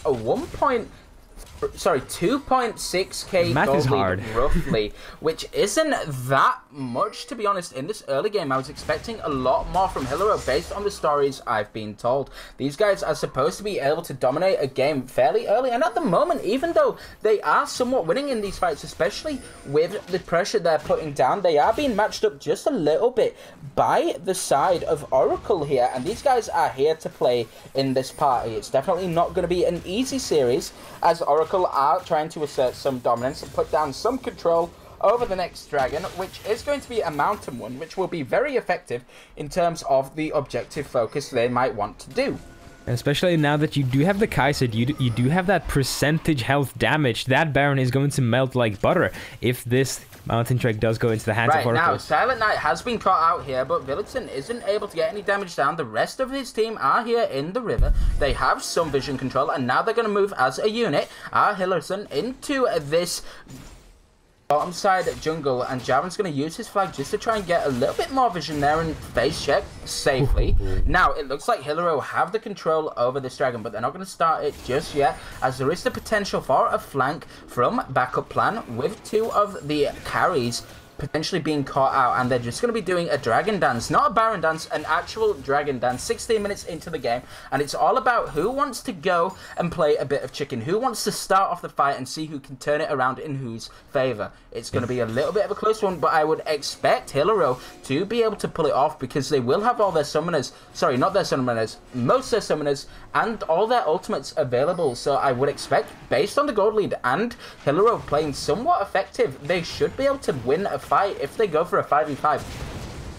Speaker 2: 2.6k gold lead, roughly, which isn't that much, to be honest. In this early game, I was expecting a lot more from Hillero based on the stories I've been told. These guys are supposed to be able to dominate a game fairly early, and at the moment, even though they are somewhat winning in these fights, especially with the pressure they're putting down, they are being matched up just a little bit by the side of Oracle here, and these guys are here to play in this party. It's definitely not going to be an easy series, as Oracle are trying to assert some dominance and put down some control over the next dragon, which is going to be a mountain one, which will be very effective in terms of the objective focus they might want to do.
Speaker 3: And especially now that you do have the Kaiser, you do have that percentage health damage. That Baron is going to melt like butter if this Mountain Trek does go into the hands of Oracle.
Speaker 2: Right, now, Silent Knight has been caught out here, but Vilton isn't able to get any damage down. The rest of his team are here in the river. They have some vision control, and now they're going to move as a unit, Hillerson, into this bottom side jungle, and Javan's going to use his flag just to try and get a little bit more vision there and face check safely. Now, it looks like Hillero have the control over this dragon, but they're not going to start it just yet, as there is the potential for a flank from backup plan with 2 of the carries potentially being caught out, and they're just going to be doing a dragon dance, not a baron dance, an actual dragon dance. 16 minutes into the game, and it's all about who wants to go and play a bit of chicken, who wants to start off the fight and see who can turn it around in whose favor. It's going to be a little bit of a close one, but I would expect Hillero to be able to pull it off, because they will have all their summoners, sorry, not their summoners, most of their summoners, and all their ultimates available. So I would expect, based on the gold lead and Hillero playing somewhat effective, they should be able to win a fight if they go for a 5v5.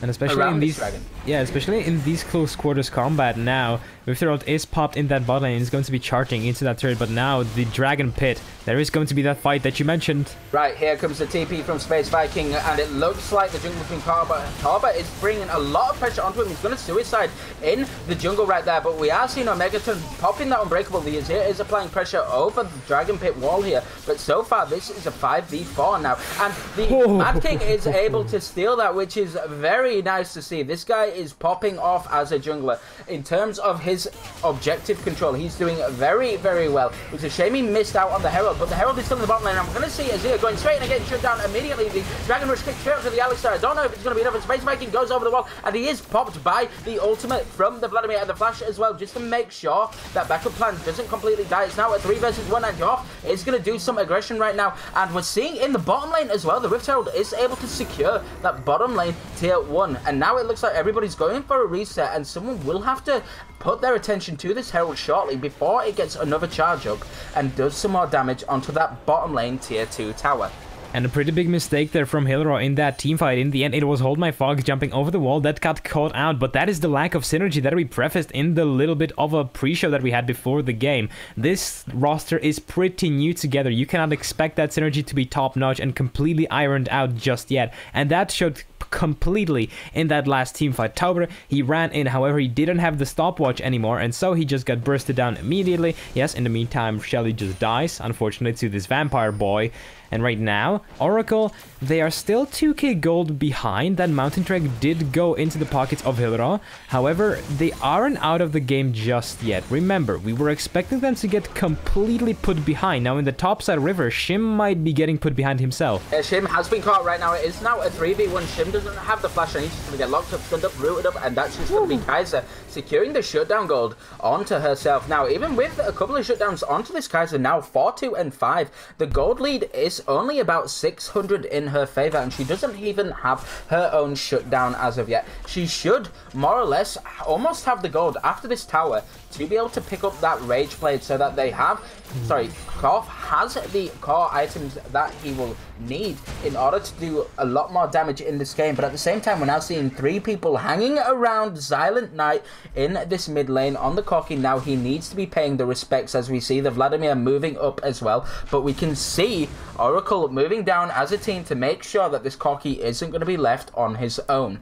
Speaker 3: And especially in these, especially in these close quarters combat now, Witherald is popped in that bot lane and is going to be charging into that turret, but now the Dragon Pit, there is going to be that fight that you mentioned.
Speaker 2: Right, here comes the TP from Space Viking, and it looks like the jungle's been caught, but Tarba is bringing a lot of pressure onto him. He's going to suicide in the jungle right there, but we are seeing Megaton popping that Unbreakable. The Azir is applying pressure over the Dragon Pit wall here, but so far this is a 5v4 now, and the Mad King is able to steal that, which is very nice to see. This guy is popping off as a jungler. In terms of his objective control, he's doing very, very well. It's a shame he missed out on the Herald, but the Herald is still in the bottom lane. I'm going to see Azir going straight and getting shut down immediately. The Dragon Rush kicks straight up to the Alistar. I don't know if it's going to be enough. Space Viking goes over the wall, and he is popped by the ultimate from the Vladimir and the Flash as well, just to make sure that backup plan doesn't completely die. It's now a 3 versus 1, and Joff is going to do some aggression right now, and we're seeing in the bottom lane as well, the Rift Herald is able to secure that bottom lane tier 1, and now it looks like everybody's going for a reset, and someone will have to put their attention to this Herald shortly before it gets another charge up and does some more damage onto that bottom lane tier 2 tower.
Speaker 3: And a pretty big mistake there from Hillero in that teamfight. In the end, it was Hold My Fog jumping over the wall that got caught out, but that is the lack of synergy that we prefaced in the little bit of a pre-show that we had before the game. This roster is pretty new together. You cannot expect that synergy to be top-notch and completely ironed out just yet, and that showed completely in that last team fight. Tauber, he ran in, however, he didn't have the stopwatch anymore, and so he just got bursted down immediately. Yes, in the meantime, Shelly just dies, unfortunately, to this vampire boy. And right now, Oracle, they are still 2k gold behind. That Mountain Trek did go into the pockets of Hillero. However, they aren't out of the game just yet. Remember, we were expecting them to get completely put behind. Now in the topside river, Shim might be getting put behind himself.
Speaker 2: Shim has been caught right now. It is now a 3v1. Shim doesn't have the flash, and he's just going to get locked up, stunned up, rooted up, and that's just going to be Kaiser securing the shutdown gold onto herself. Now, even with a couple of shutdowns onto this Kaiser, now 4-2 and 5, the gold lead is only about 600 in her favor, and she doesn't even have her own shutdown as of yet. She should more or less almost have the gold after this tower to be able to pick up that Rage Blade, so that they have, Korf has the core items that he will need in order to do a lot more damage in this game. But at the same time, we're now seeing 3 people hanging around Silent Knight in this mid lane on the Corki. Now he needs to be paying the respects, as we see the Vladimir moving up as well, but we can see Oracle moving down as a team to make sure that this Corki isn't going to be left on his own.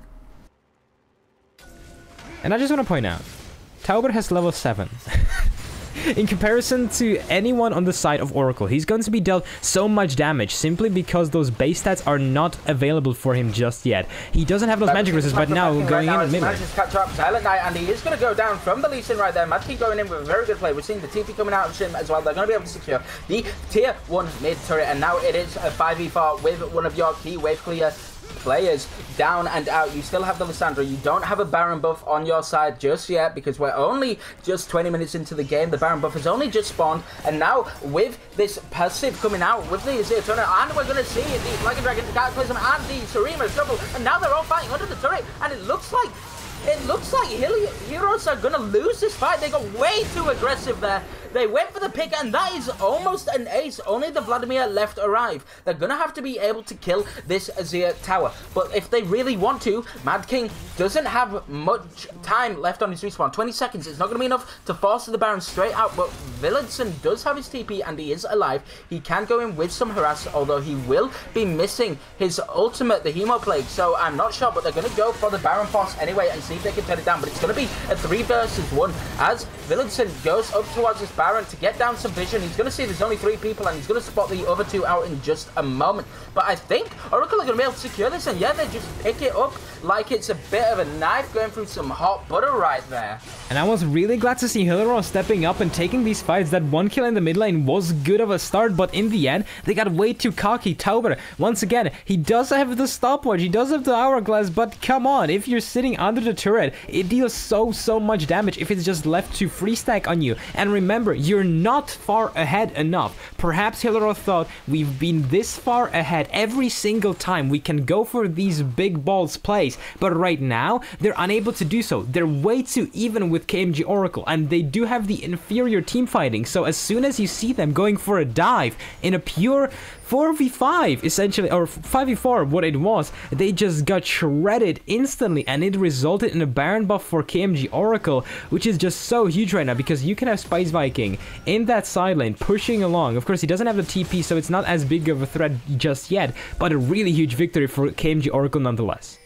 Speaker 3: And I just want to point out, Tauber has level 7. In comparison to anyone on the side of Oracle, he's going to be dealt so much damage simply because those base stats are not available for him just yet. He doesn't have those magic resists, but now going in the middle.
Speaker 2: Manages to catch up Silent Knight, and he is going to go down from the Lee Sin right there. Mad King going in with a very good play. We're seeing the TP coming out of Shim as well. They're going to be able to secure the tier 1 mid turret, and now it is a 5v4 with one of your key wave clear players down and out. You still have the Lissandra. You don't have a Baron buff on your side just yet, because we're only just 20 minutes into the game. The Baron buff has only just spawned, and now with this passive coming out with the Azir turret, and we're going to see the Flag and Dragon, the Cataclysm, and the Sarima double, and now they're all fighting under the turret, and it looks like Heroes are going to lose this fight. They got way too aggressive there. They went for the pick, and that is almost an ace. Only the Vladimir left arrive. They're going to have to be able to kill this Azir tower. But if they really want to, Mad King doesn't have much time left on his respawn. 20 seconds. It's not going to be enough to force the Baron straight out, but Villadson does have his TP, and he is alive. He can go in with some harass, although he will be missing his ultimate, the Hemo Plague. So I'm not sure, but they're going to go for the Baron force anyway and see if they can turn it down. But it's going to be a 3 versus 1 as Villadson goes up towards this Baron to get down some vision. He's going to see there's only 3 people, and he's going to spot the other 2 out in just a moment. But I think Oracle are going to be able to secure this, and yeah, they just pick it up like it's a bit of a knife going through some hot butter right there.
Speaker 3: And I was really glad to see Hydra stepping up and taking these fights. That 1 kill in the mid lane was good of a start, but in the end, they got way too cocky. Tauber, once again, he does have the stopwatch, he does have the hourglass, but come on, if you're sitting under the turret, it deals so much damage if it's just left to free stack on you. And remember, you're not far ahead enough. Perhaps Hydra thought we've been this far ahead every single time we can go for these big balls plays, but right now, they're unable to do so. They're way too even with KMG Oracle, and they do have the inferior team fighting, so as soon as you see them going for a dive in a pure 4v5 essentially, or 5v4 what it was, they just got shredded instantly, and it resulted in a Baron buff for KMG Oracle, which is just so huge right now because you can have Spice Viking in that side lane pushing along. Of course, he doesn't have the TP, so it's not as big of a threat just yet, but a really huge victory for KMG Oracle nonetheless.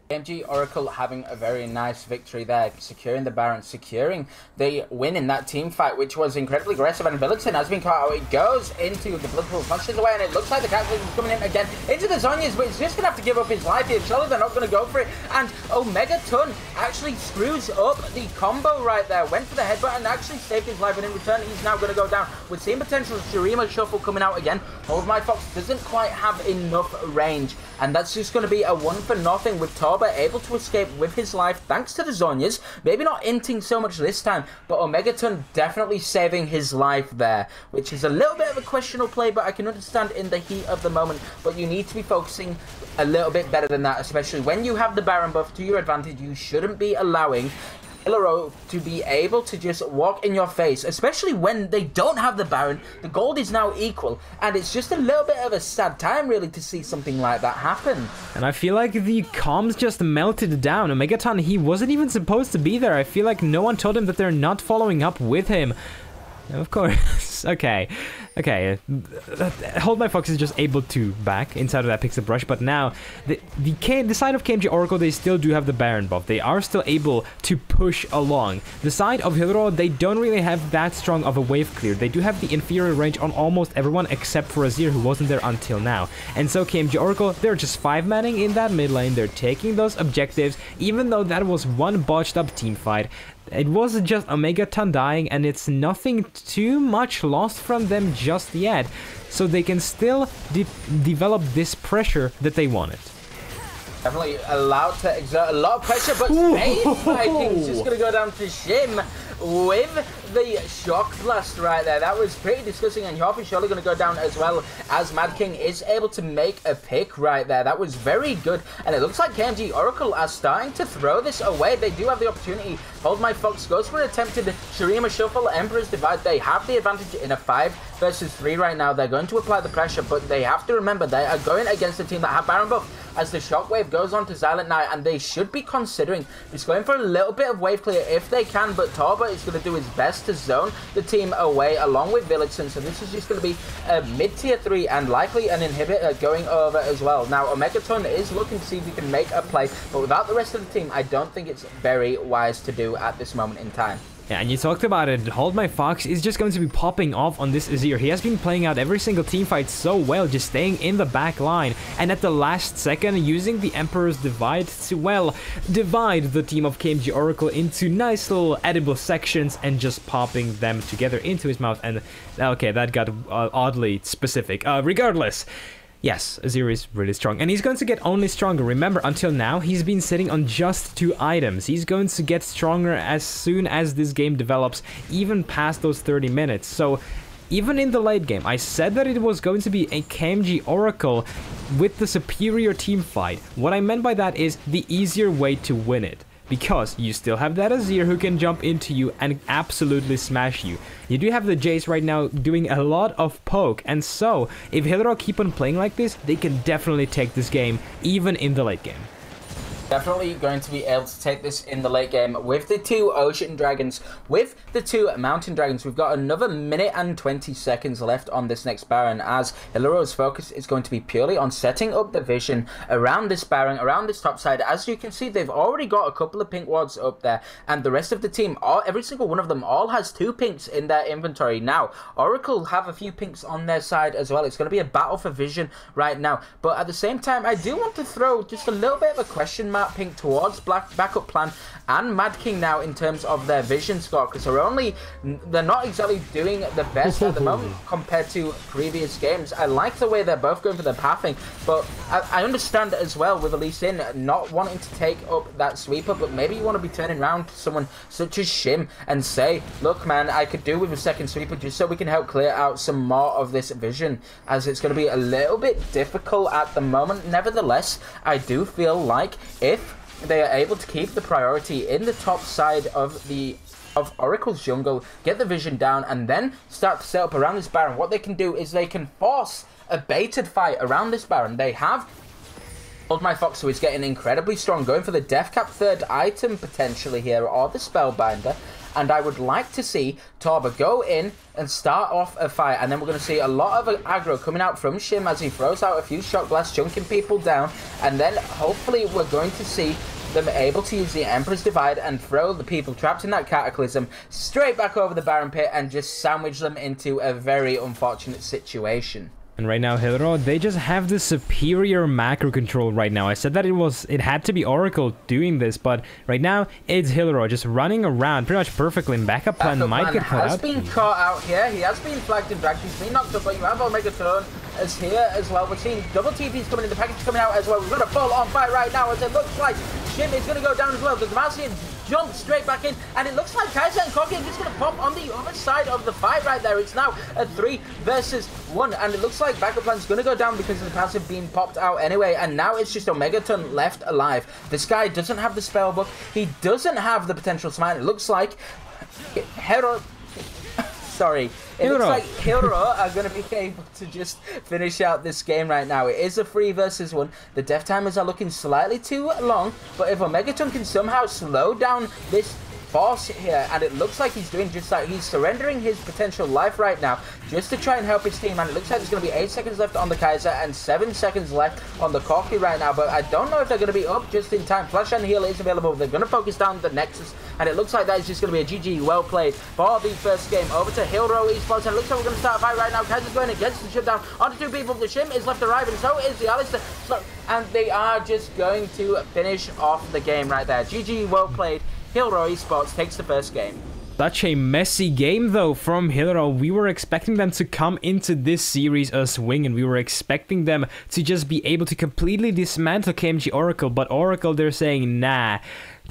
Speaker 2: KMG Oracle having a very nice victory there, securing the Baron, securing the win in that team fight, which was incredibly aggressive, and Billiton has been caught out. It goes into the blood pool, punches away, and it looks like the Cataclysm is coming in again into the Zhonya's, but he's just going to have to give up his life here. Surely they're not going to go for it, and Omega Ton actually screws up the combo right there, went for the headbutt and actually saved his life, and in return he's now going to go down. With seeing potential Shurima Shuffle coming out again, Hold My Fox doesn't quite have enough range, and that's just going to be a 1-for-0 with Torba able to escape with his life thanks to the Zhonyas. Maybe not inting so much this time, but Omegaton definitely saving his life there, which is a little bit of a questionable play, but I can understand in the heat of the moment. But you need to be focusing a little bit better than that, especially when you have the Baron buff to your advantage. You shouldn't be allowing Hillero to be able to just walk in your face, especially when they don't have the Baron. The gold is now equal, and it's just a little bit of a sad time really to see something like that happen.
Speaker 3: And I feel like the comms just melted down. Omegaton, he wasn't even supposed to be there. I feel like no one told him that they're not following up with him. Of course. Okay. Hold My Fox is just able to back inside of that Pixel Brush, but now the side of KMG Oracle, they still do have the Baron buff. They are still able to push along. The side of Hydro, they don't really have that strong of a wave clear. They do have the inferior range on almost everyone except for Azir, who wasn't there until now. And so KMG Oracle, they're just 5-manning in that mid lane. They're taking those objectives, even though that was one botched up team fight. It wasn't just Omegaton dying, and it's nothing too much lost from them just yet, so they can still develop this pressure that they wanted.
Speaker 2: Definitely allowed to exert a lot of pressure, but Space Viking's just going to go down to Shim with the Shock Blast right there. That was pretty disgusting, and Yorf is surely going to go down as well, as Mad King is able to make a pick right there. That was very good, and it looks like KMG Oracle are starting to throw this away. They do have the opportunity. Hold My Fox goes for an attempted Shurima Shuffle, Emperor's Divide. They have the advantage in a 5 versus 3 right now. They're going to apply the pressure, but they have to remember they are going against a team that have Baron buff, as the Shockwave goes on to Silent Knight, and they should be considering just going for a little bit of wave clear if they can, but Torba is going to do his best to zone the team away along with Villitzen, so this is just going to be a mid-tier 3 and likely an inhibitor going over as well. Now, Omegaton is looking to see if he can make a play, but without the rest of the team, I don't think it's very wise to do at this moment in time.
Speaker 3: Yeah, and you talked about it, Hold My Fox is just going to be popping off on this Azir. He has been playing out every single team fight so well, just staying in the back line, and at the last second using the Emperor's Divide to, well, divide the team of KMG Oracle into nice little edible sections and just popping them together into his mouth. And okay, that got oddly specific. Regardless, yes, Azir is really strong, and he's going to get only stronger. Remember, until now, he's been sitting on just 2 items. He's going to get stronger as soon as this game develops, even past those 30 minutes. So, even in the late game, I said that it was going to be a KMG Oracle with the superior team fight. What I meant by that is the easier way to win it, because you still have that Azir who can jump into you and absolutely smash you. You do have the Jace right now doing a lot of poke, and so if Hydra keep on playing like this, they can definitely take this game even in the late game.
Speaker 2: Definitely going to be able to take this in the late game with the 2 Ocean Dragons, with the 2 Mountain Dragons. We've got another minute and 20 seconds left on this next Baron, as Hilaro's focus is going to be purely on setting up the vision around this Baron, around this top side. As you can see, they've already got a couple of pink wards up there, and the rest of the team, every single one of them, all has 2 pinks in their inventory. Now, Oracle have a few pinks on their side as well. It's going to be a battle for vision right now, but at the same time, I do want to throw just a little bit of a question mark pink towards Backup Plan and Mad King now in terms of their vision score, because they're not exactly doing the best at the moment compared to previous games. I like the way they're both going for the pathing, but I understand as well with Elise in not wanting to take up that sweeper, but maybe you want to be turning around to someone such as Shim and say, look man, I could do with a second sweeper just so we can help clear out some more of this vision, as it's going to be a little bit difficult at the moment. Nevertheless, I do feel like if they are able to keep the priority in the top side of Oracle's jungle, get the vision down, and then start to set up around this Baron, what they can do is they can force a baited fight around this Baron. They have Old My Fox, who is getting incredibly strong, going for the Death Cap 3rd item potentially here, or the Spellbinder. And I would like to see Torba go in and start off a fight, and then we're going to see a lot of aggro coming out from Shim as he throws out a few shot blasts, chunking people down, and then hopefully we're going to see them able to use the Emperor's Divide and throw the people trapped in that Cataclysm straight back over the Baron Pit and just sandwich them into a very unfortunate situation.
Speaker 3: And right now, Hydra, they just have the superior macro control right now. I said that it had to be Oracle doing this, but right now, it's Hydra just running around pretty much perfectly, and Backup Plan might get caught out.
Speaker 2: He has been caught out here. He has been flagged and dragged. He's been knocked up, but you have Omega Turn as here as well. We're seeing double TPs coming in, the package coming out as well. We've got a full-on fight right now, as it looks like Shim is going to go down as well. The Demacian jump straight back in, and it looks like Kaiser and Corki are just going to pop on the other side of the fight right there. It's now a 3 versus 1, and it looks like Backup Plan's going to go down because of the passive being popped out anyway, and now it's just Omegaton left alive. This guy doesn't have the spell book, he doesn't have the potential smite. It looks like Hero... Sorry. It looks like Hero are going to be able to just finish out this game right now. It is a 3 versus 1. The death timers are looking slightly too long, but if Omegaton can somehow slow down this force here, and it looks like he's doing just that. He's surrendering his potential life right now just to try and help his team, and it looks like there's going to be 8 seconds left on the Kaiser and 7 seconds left on the Corki right now, but I don't know if they're going to be up just in time. Flash and heal is available. They're going to focus down the Nexus, and it looks like that is just going to be a GG. Well played for the first game. Over to Hero Esports, and it looks like we're going to start a fight right now. Kaiser's going against the shutdown onto 2 people. The Shim is left alive, and so is the Alistair. And they are just going to finish off the game right there. GG, well played. Hero Esports takes the first game.
Speaker 3: Such a messy game though from Hydra. We were expecting them to come into this series a swing, and we were expecting them to just be able to completely dismantle KMG Oracle, but Oracle, they're saying nah.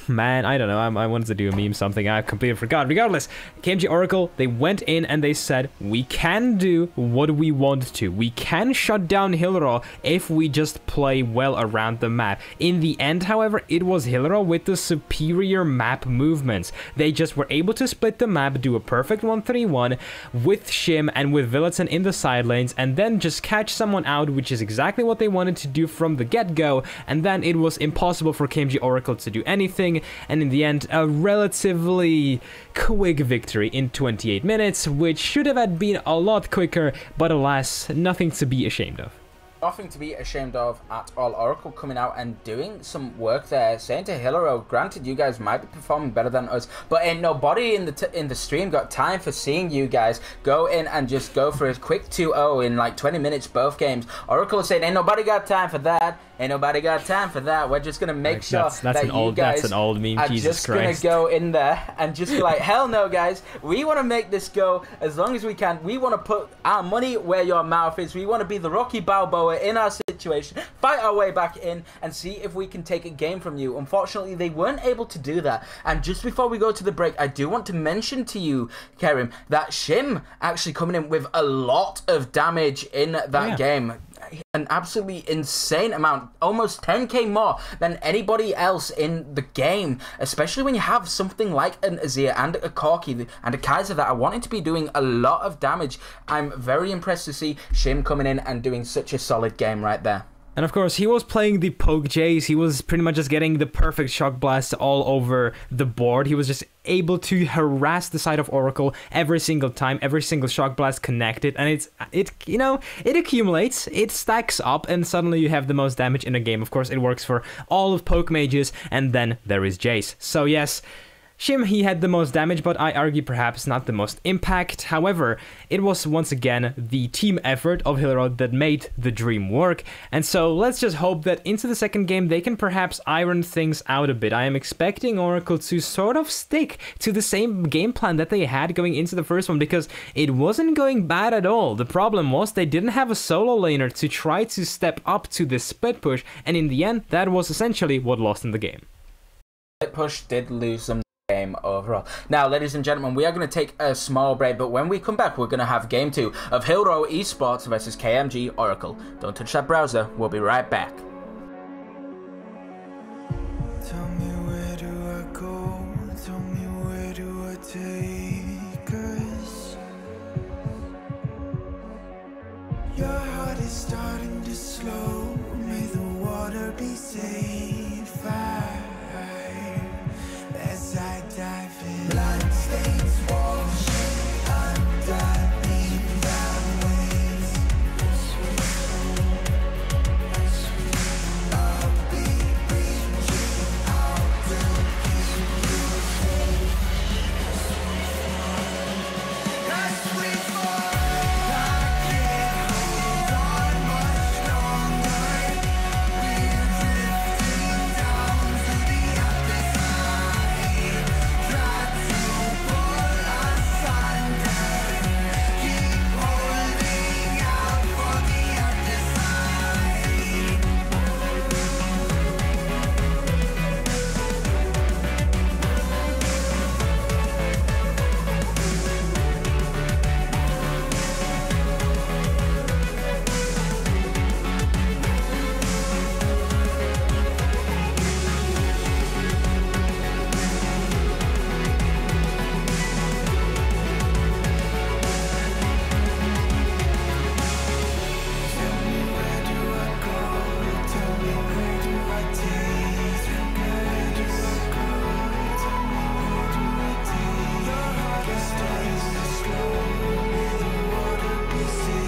Speaker 3: Man, I don't know, I wanted to do a meme, something I completely forgot. Regardless, KMG Oracle, they went in and they said, we can do what we want to. We can shut down Hydra if we just play well around the map. In the end, however, it was Hydra with the superior map movements. They just were able to split the map, do a perfect 1-3-1 with Shim and with Villotson in the side lanes, and then just catch someone out, which is exactly what they wanted to do from the get-go, and then it was impossible for KMG Oracle to do anything. And in the end, a relatively quick victory in 28 minutes, which should have been a lot quicker, but alas, nothing to be ashamed of.
Speaker 2: Nothing to be ashamed of at all. Oracle coming out and doing some work there, saying to Hillero, granted you guys might be performing better than us, but ain't nobody in the stream got time for seeing you guys go in and just go for a quick 2-0 in like 20 minutes both games. Oracle is saying ain't nobody got time for that. Ain't nobody got time for that. We're just gonna make sure that you guys
Speaker 3: that's an old meme.
Speaker 2: are
Speaker 3: Jesus
Speaker 2: just
Speaker 3: Christ.
Speaker 2: gonna go in there and just be like, hell no, guys. We want to make this go as long as we can. We want to put our money where your mouth is. We want to be the Rocky Balboa in our situation, fight our way back in, and see if we can take a game from you. Unfortunately, they weren't able to do that. And just before we go to the break, I do want to mention to you, Kerim, that Shim actually coming in with a lot of damage in that game. An absolutely insane amount, almost 10k more than anybody else in the game, especially when you have something like an Azir and a Corki and a Kaiser that are wanting to be doing a lot of damage. I'm very impressed to see Shim coming in and doing such a solid game right there.
Speaker 3: And of course, he was playing the poke Jace. He was pretty much just getting the perfect shock blast all over the board. He was just able to harass the side of Oracle every single time, every single shock blast connected, and it accumulates, it stacks up, and suddenly you have the most damage in a game. Of course, it works for all of poke mages, and then there is Jace. So yes, Shim, he had the most damage, but I argue perhaps not the most impact. However, it was once again the team effort of Hillerod that made the dream work, and so let's just hope that into the second game they can perhaps iron things out a bit. I am expecting Oracle to sort of stick to the same game plan that they had going into the first one, because it wasn't going bad at all. The problem was they didn't have a solo laner to try to step up to this split push, and in the end, that was essentially what lost in the game.
Speaker 2: Split push did lose them game overall. Now, ladies and gentlemen, we are going to take a small break, but when we come back, we're going to have game 2 of Hillrow Esports versus KMG Oracle. Don't touch that browser. We'll be right back.
Speaker 1: Tell me, where do I go? Tell me, where do I take us? Your heart is starting to slow. May the water be safe. As I dive in, blood stains washing underneath the waves. I'll be reaching out to keep you safe. As we fall, I can't hold on much longer. We're drifting down to the other side. Try to pull us under. Keep holding out for the other side. Tell me, where do I go? Tell me, where do I take? Where do I go? Tell me, where do I take? Your heart is starting to slow. May the water be safe. Where do I go? Tell me, where do I go? Where do I go? Tell me, where do I take? Tell me, where do I go? Tell me, where do I take? Your heart is starting to slow. May the water be safe.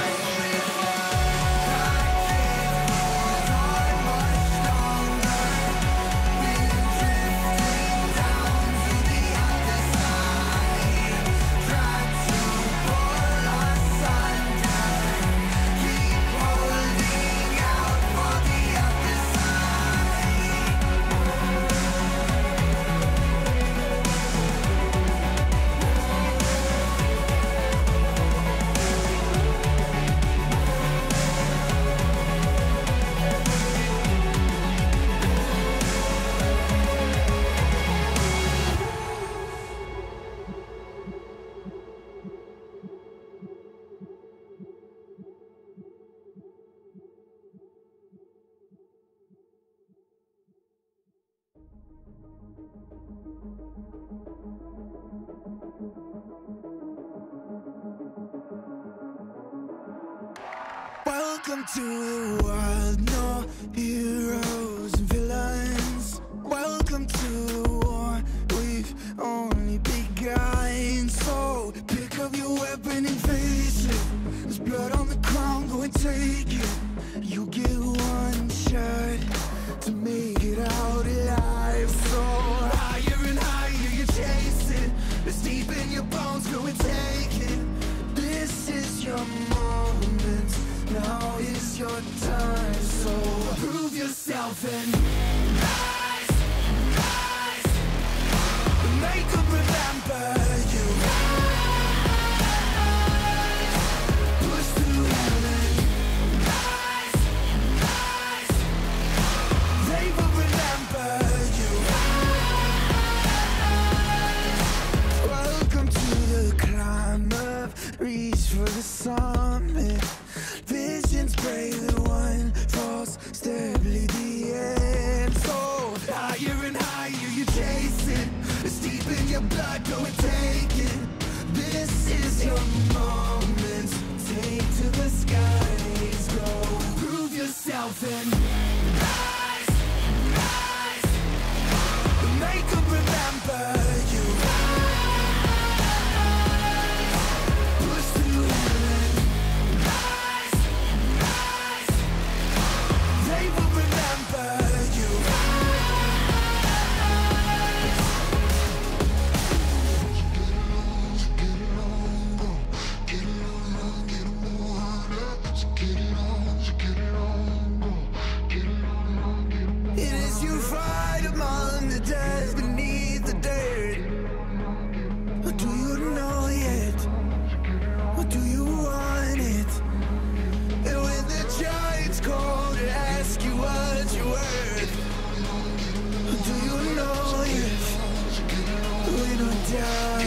Speaker 1: As we fall, I can't hold on much longer. We're drifting down to the other side. Try to pull us under. Keep holding out for the other side. Welcome to the world, no heroes and villains. Welcome to the war, we've only begun. So pick up your weapon and face it. There's blood on the ground, go and take it. You get one shot to make it out alive. So higher and higher you chase it. It's deep in your bones, go and take it. This is your moment. Now is your time, so prove yourself die.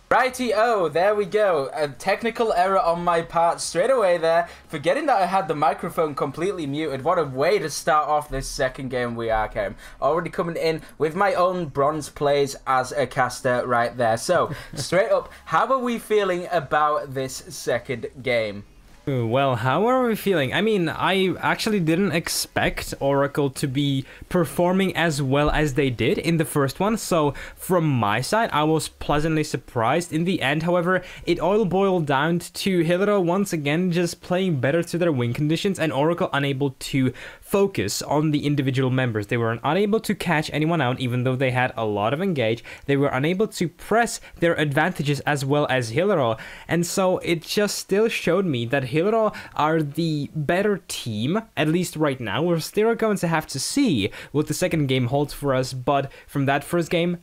Speaker 2: Righty-o, there we go. A technical error on my part straight away there. Forgetting that I had the microphone completely muted. What a way to start off this second game we are, Kerem. Already coming in with my own bronze plays as a caster right there. So, straight up, how are we feeling about this second game?
Speaker 3: Well, how are we feeling? I mean, I actually didn't expect Oracle to be performing as well as they did in the first one, so from my side, I was pleasantly surprised. In the end, however, it all boiled down to Hydra once again just playing better to their win conditions and Oracle unable to focus on the individual members. They were unable to catch anyone out, even though they had a lot of engage. They were unable to press their advantages as well as Hydra, and so it just still showed me that Hydra are the better team, at least right now. We're still going to have to see what the second game holds for us, but from that first game,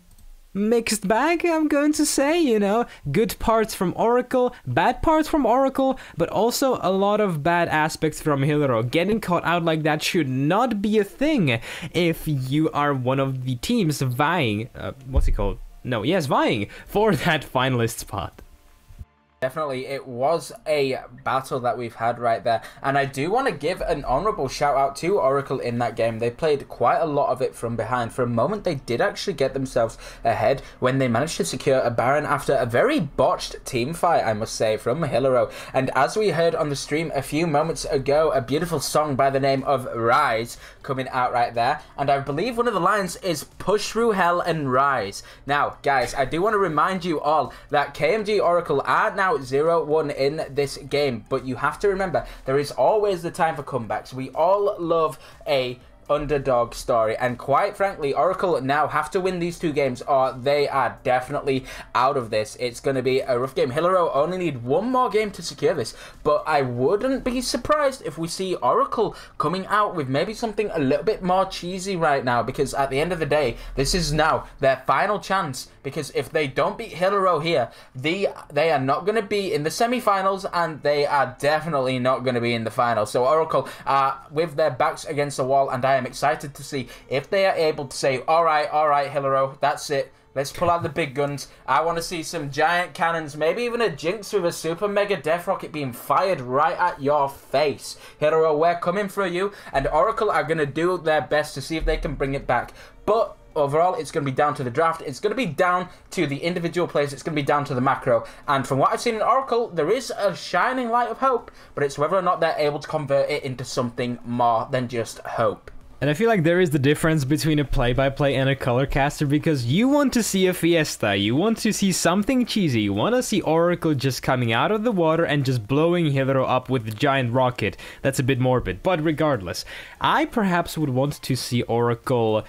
Speaker 3: mixed bag, I'm going to say, you know. Good parts from Oracle, bad parts from Oracle, but also a lot of bad aspects from Hydra. Getting caught out like that should not be a thing if you are one of the teams vying, vying for that finalist spot.
Speaker 2: Definitely, it was a battle that we've had right there, and I do want to give an honourable shout out to Oracle in that game. They played quite a lot of it from behind. For a moment, they did actually get themselves ahead when they managed to secure a Baron after a very botched team fight, I must say, from Hydra. And as we heard on the stream a few moments ago, a beautiful song by the name of Rise coming out right there, and I believe one of the lines is push through hell and rise. Now, guys, I do want to remind you all that KMG Oracle are now 0-1 in this game, but you have to remember there is always the time for comebacks. We all love a underdog story, and quite frankly, Oracle now have to win these two games or they are definitely out of this. It's going to be a rough game. Hydra only need one more game to secure this, but I wouldn't be surprised if we see Oracle coming out with maybe something a little bit more cheesy right now, because at the end of the day, this is now their final chance, because if they don't beat Hydra here, they are not going to be in the semi-finals, and they are definitely not going to be in the finals. So Oracle are with their backs against the wall, and I am excited to see if they are able to say, all right, Hydra, that's it. Let's pull out the big guns. I want to see some giant cannons, maybe even a Jinx with a super mega death rocket being fired right at your face. Hydra, we're coming for you, and Oracle are going to do their best to see if they can bring it back. But overall, it's going to be down to the draft. It's going to be down to the individual players. It's going to be down to the macro. And from what I've seen in Oracle, there is a shining light of hope, but it's whether or not they're able to convert it into something more than just hope.
Speaker 3: And I feel like there is the difference between a play-by-play and a color caster, because you want to see a fiesta, you want to see something cheesy, you want to see Oracle just coming out of the water and just blowing Hydra up with the giant rocket. That's a bit morbid, but regardless, I perhaps would want to see Oracle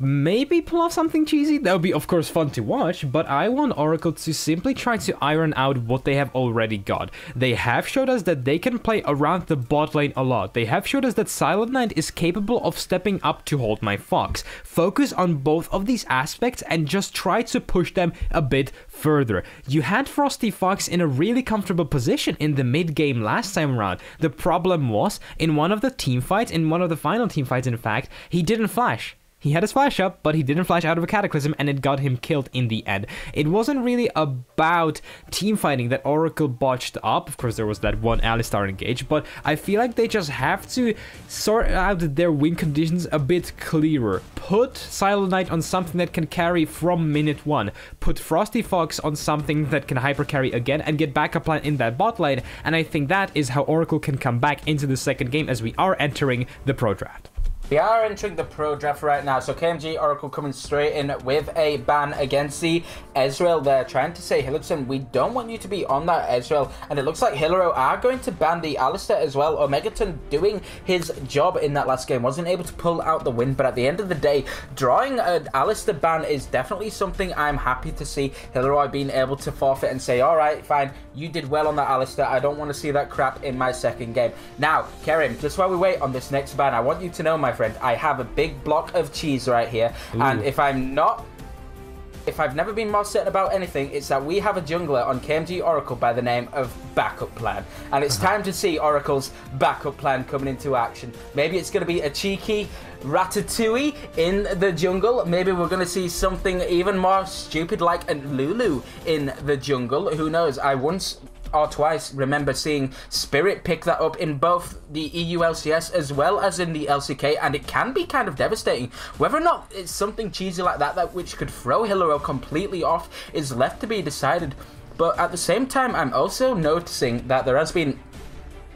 Speaker 3: maybe pull off something cheesy. That would be, of course, fun to watch, but I want Oracle to simply try to iron out what they have already got. They have showed us that they can play around the bot lane a lot. They have showed us that Silent Knight is capable of stepping up to hold my Fox. Focus on both of these aspects and just try to push them a bit further. You had Frosty Fox in a really comfortable position in the mid game last time around. The problem was, in one of the team fights, in one of the final team fights in fact, he didn't flash. He had his flash up, but he didn't flash out of a Cataclysm, and it got him killed in the end. It wasn't really about team fighting that Oracle botched up. Of course, there was that one Alistar engage, but I feel like they just have to sort out their win conditions a bit clearer. Put Silent Knight on something that can carry from minute one. Put Frosty Fox on something that can hyper carry again and get backup line in that bot lane, and I think that is how Oracle can come back into the second game as we are entering the Pro Draft.
Speaker 2: We are entering the Pro Draft right now, so KMG Oracle coming straight in with a ban against the Ezreal there, trying to say, hey, listen, we don't want you to be on that Ezreal, and it looks like Hydra are going to ban the Alistar as well. Omegaton doing his job in that last game, wasn't able to pull out the win, but at the end of the day, drawing an Alistar ban is definitely something I'm happy to see. Hydra being able to forfeit and say, alright, fine, you did well on that Alistar, I don't want to see that crap in my second game. Now, Kerim, just while we wait on this next ban, I want you to know, my friend. I have a big block of cheese right here. Ooh. And if I've never been more certain about anything, it's that we have a jungler on KMG Oracle by the name of Backup Plan. And it's time to see Oracle's backup plan coming into action. Maybe it's going to be a cheeky Ratatouille in the jungle. Maybe we're going to see something even more stupid like a Lulu in the jungle. Who knows? I once or twice remember seeing Spirit pick that up in both the EU LCS as well as in the LCK, and it can be kind of devastating. Whether or not it's something cheesy like that which could throw Hillero completely off is left to be decided. But at the same time, I'm also noticing that there has been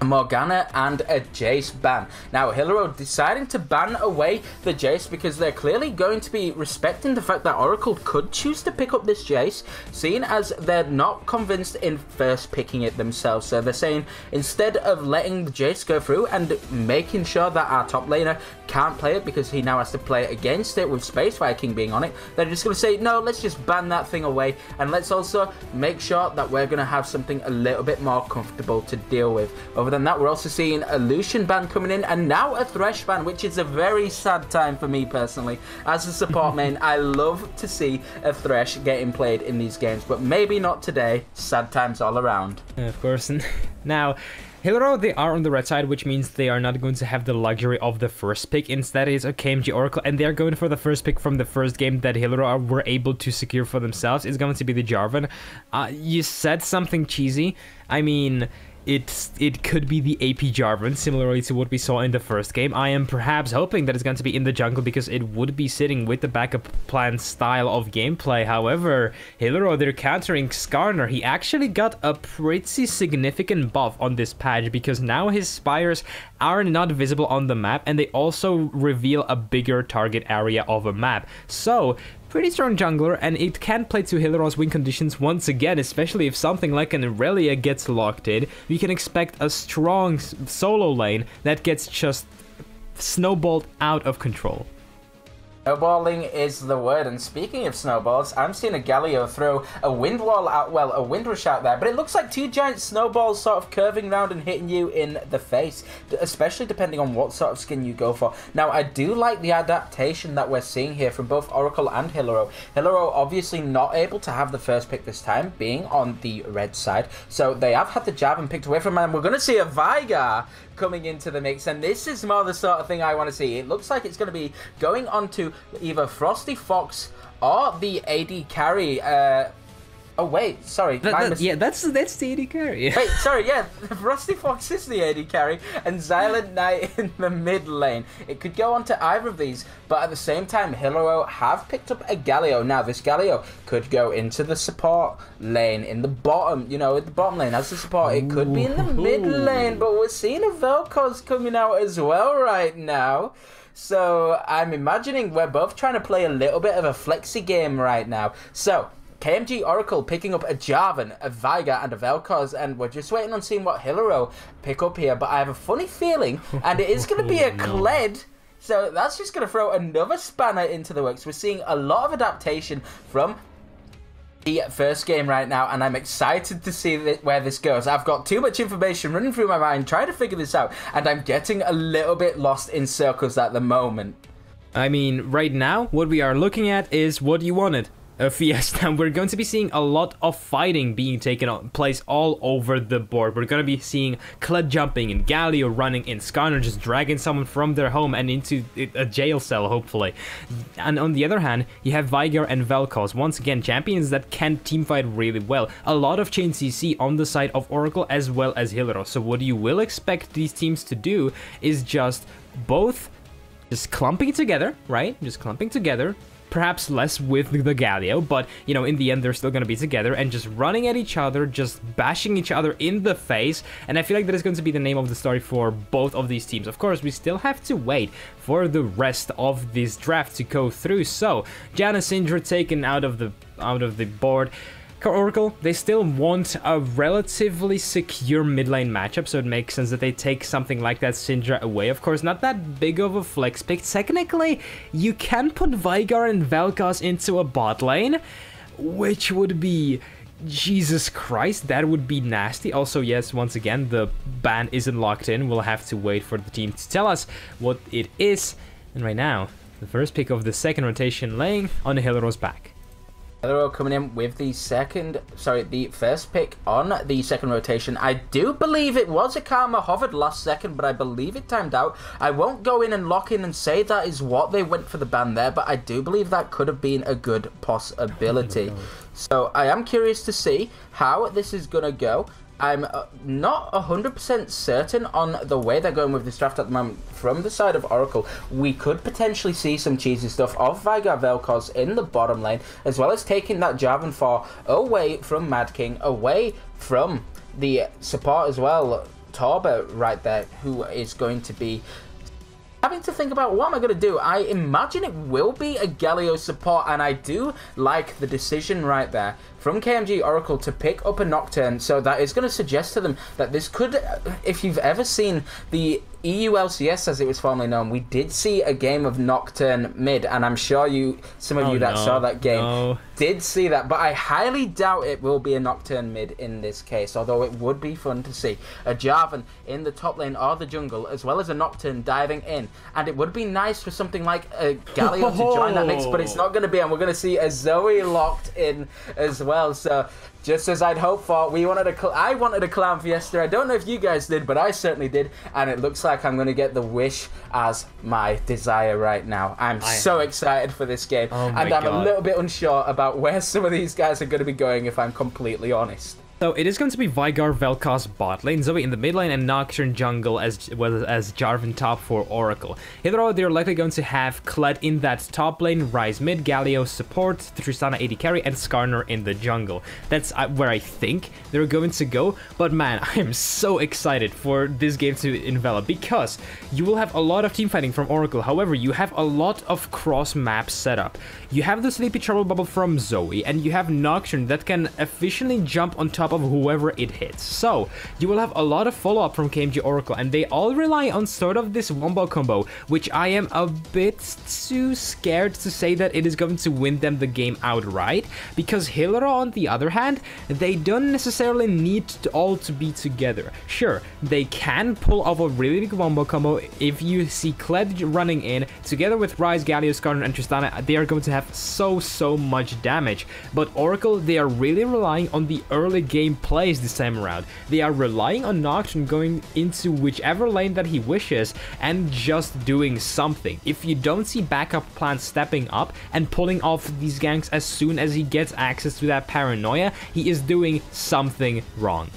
Speaker 2: a Morgana and a Jace ban. Now, Hillero deciding to ban away the Jace because they're clearly going to be respecting the fact that Oracle could choose to pick up this Jace, seeing as they're not convinced in first picking it themselves. So they're saying, instead of letting the Jace go through and making sure that our top laner can't play it because he now has to play against it with Space Viking being on it, they're just going to say, no, let's just ban that thing away, and let's also make sure that we're going to have something a little bit more comfortable to deal with. Other than that, we're also seeing a Lucian ban coming in, and now a Thresh ban, which is a very sad time for me personally. As a support main, I love to see a Thresh getting played in these games, but maybe not today. Sad times all around.
Speaker 3: Of course. Now, Hillero, they are on the red side, which means they are not going to have the luxury of the first pick. Instead, it's a KMG Oracle, and they're going for the first pick from the first game that Hillero were able to secure for themselves. It's going to be the Jarvan. You said something cheesy. I mean, it could be the AP Jarvan, similarly to what we saw in the first game. I am perhaps hoping that it's going to be in the jungle because it would be sitting with the backup plan style of gameplay. However, Hillero, they're countering Skarner. He actually got a pretty significant buff on this patch because now his spires are not visible on the map, and they also reveal a bigger target area of a map. So, pretty strong jungler, and it can play to Hillero's win conditions once again, especially if something like an Irelia gets locked in. We can expect a strong solo lane that gets just snowballed out of control.
Speaker 2: Snowballing is the word, and speaking of snowballs, I'm seeing a Galio throw a wind wall out, well, a wind rush out there, but it looks like two giant snowballs sort of curving round and hitting you in the face, especially depending on what sort of skin you go for. Now, I do like the adaptation that we're seeing here from both Oracle and Hillero. Hillero obviously not able to have the first pick this time, being on the red side, so they have had the jab and picked away from him, and we're going to see a Veigar coming into the mix, and this is more the sort of thing I want to see. It looks like it's going to be going on to either Frosty Fox or the AD carry. Oh wait, sorry.
Speaker 3: Yeah, that's the AD carry.
Speaker 2: Wait, sorry, yeah, Frosty Fox is the AD carry, and Silent Knight in the mid lane. It could go on to either of these, but at the same time, Hillero have picked up a Galio. Now, this Galio could go into the support lane, in the bottom, you know, in the bottom lane as the support. It could be in the mid lane, but we're seeing a Vel'Koz coming out as well right now. So, I'm imagining we're both trying to play a little bit of a flexi game right now. So, KMG Oracle picking up a Jarvan, a Veigar, and a Vel'Koz, and we're just waiting on seeing what Hillero pick up here, but I have a funny feeling, and it is going to be a Kled, so that's just going to throw another spanner into the works. We're seeing a lot of adaptation from the first game right now, and I'm excited to see where this goes. I've got too much information running through my mind trying to figure this out, and I'm getting a little bit lost in circles at the moment.
Speaker 3: I mean, right now, what we are looking at is what you wanted. A Fiesta. We're going to be seeing a lot of fighting being taken place all over the board. We're going to be seeing Kled jumping and Galio running in, Skarner just dragging someone from their home and into a jail cell, hopefully. And on the other hand, you have Veigar and Vel'Koz. Once again, champions that can teamfight really well. A lot of chain CC on the side of Oracle as well as Hillero. So what you will expect these teams to do is just both just clumping together, right? Just clumping together. Perhaps less with the Galio, but, you know, in the end, they're still going to be together and just running at each other, just bashing each other in the face. And I feel like that is going to be the name of the story for both of these teams. Of course, we still have to wait for the rest of this draft to go through. So, Janna Syndra taken out of the board. Oracle, they still want a relatively secure mid lane matchup, so it makes sense that they take something like that Syndra away. Of course, not that big of a flex pick. Technically, you can put Veigar and Vel'Koz into a bot lane, which would be Jesus Christ, that would be nasty. Also, yes, once again, the ban isn't locked in. We'll have to wait for the team to tell us what it is. And right now, the first pick of the second rotation laying on Hilaro's back.
Speaker 2: Hilaro coming in with the first pick on the second rotation. I do believe it was a Karma hovered last second, but I believe it timed out. I won't go in and lock in and say that is what they went for the ban there, but I do believe that could have been a good possibility. So I am curious to see how this is going to go. I'm not 100% certain on the way they're going with this draft at the moment. From the side of Oracle, we could potentially see some cheesy stuff of Veigar Vel'Koz in the bottom lane, as well as taking that Jarvan 4 away from Mad King, away from the support as well, Torba right there, who is going to be having to think about what am I going to do. I imagine it will be a Galio support, and I do like the decision right there from KMG Oracle to pick up a Nocturne. So that is going to suggest to them that this could, if you've ever seen the EU LCS as it was formerly known, we did see a game of Nocturne mid, and I'm sure some of you that saw that game did see that, but I highly doubt it will be a Nocturne mid in this case, although it would be fun to see a Jarvan in the top lane or the jungle, as well as a Nocturne diving in, and it would be nice for something like a Galio to join that mix, but it's not going to be, and we're going to see a Zoe locked in as well. So just as I'd hoped for, I wanted a Clown Fiesta. I don't know if you guys did, but I certainly did, and it looks like I'm going to get the wish as my desire right now. I'm so excited for this game, and I'm a little bit unsure about where some of these guys are going to be going, if I'm completely honest.
Speaker 3: So it is going to be Veigar Vel'Koz bot lane, Zoe in the mid lane, and Nocturne jungle as well as Jarvan top for Oracle. Hydra, they're likely going to have Kled in that top lane, Ryze mid, Galio support, Tristana AD carry, and Skarner in the jungle. That's where I think they're going to go, but man, I am so excited for this game to envelop, because you will have a lot of team fighting from Oracle. However, you have a lot of cross-map setup. You have the Sleepy Trouble Bubble from Zoe, and you have Nocturne that can efficiently jump on top of whoever it hits. So you will have a lot of follow-up from KMG Oracle, and they all rely on sort of this wombo combo, which I am a bit too scared to say that it is going to win them the game outright, because Hilaro, on the other hand, they don't necessarily need all to be together. Sure, they can pull off a really big wombo combo if you see Kled running in together with Ryze, Galio, Skarner, and Tristana. They are going to have so much damage, but Oracle, they are really relying on the early game plays this time around. They are relying on Nocturne going into whichever lane that he wishes and just doing something. If you don't see backup plans stepping up and pulling off these ganks as soon as he gets access to that paranoia, he is doing something wrong.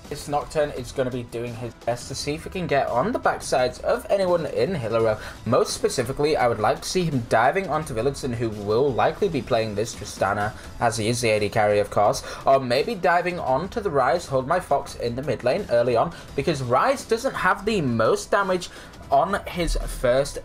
Speaker 2: This Nocturne is going to be doing his best to see if he can get on the backsides of anyone in Hilaro. Most specifically, I would like to see him diving onto Villadson, who will likely be playing this Tristana, as he is the AD carry, of course, or maybe diving onto the Ryze, Hold My Fox in the mid lane early on, because Ryze doesn't have the most damage on his first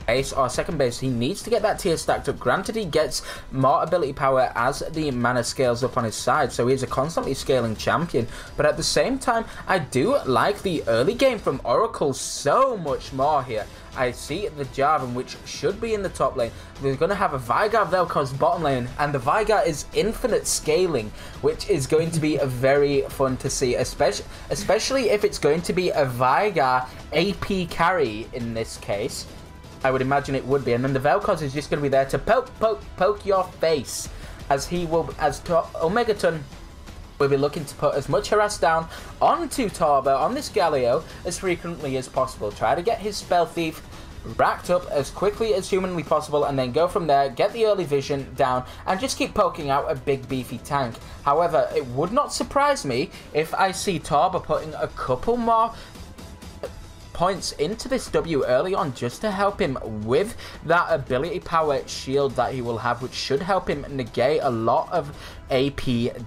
Speaker 2: base or second base. He needs to get that tier stacked up. Granted, he gets more ability power as the mana scales up on his side, so he's a constantly scaling champion, but at the same time, I do like the early game from Oracle so much more here. I see the Jarvan, which should be in the top lane. We're going to have a Veigar Vel'Koz bottom lane, and the Veigar is infinite scaling, which is going to be very fun to see, especially if it's going to be a Veigar AP carry in this case. I would imagine it would be, and then the Vel'Koz is just going to be there to poke your face, as Omegaton will be looking to put as much harass down onto Torba on this Galio as frequently as possible. Try to get his Spell Thief racked up as quickly as humanly possible, and then go from there, get the early vision down, and just keep poking out a big beefy tank. However, it would not surprise me if I see Torba putting a couple more points into this W early on, just to help him with that ability power shield that he will have, which should help him negate a lot of AP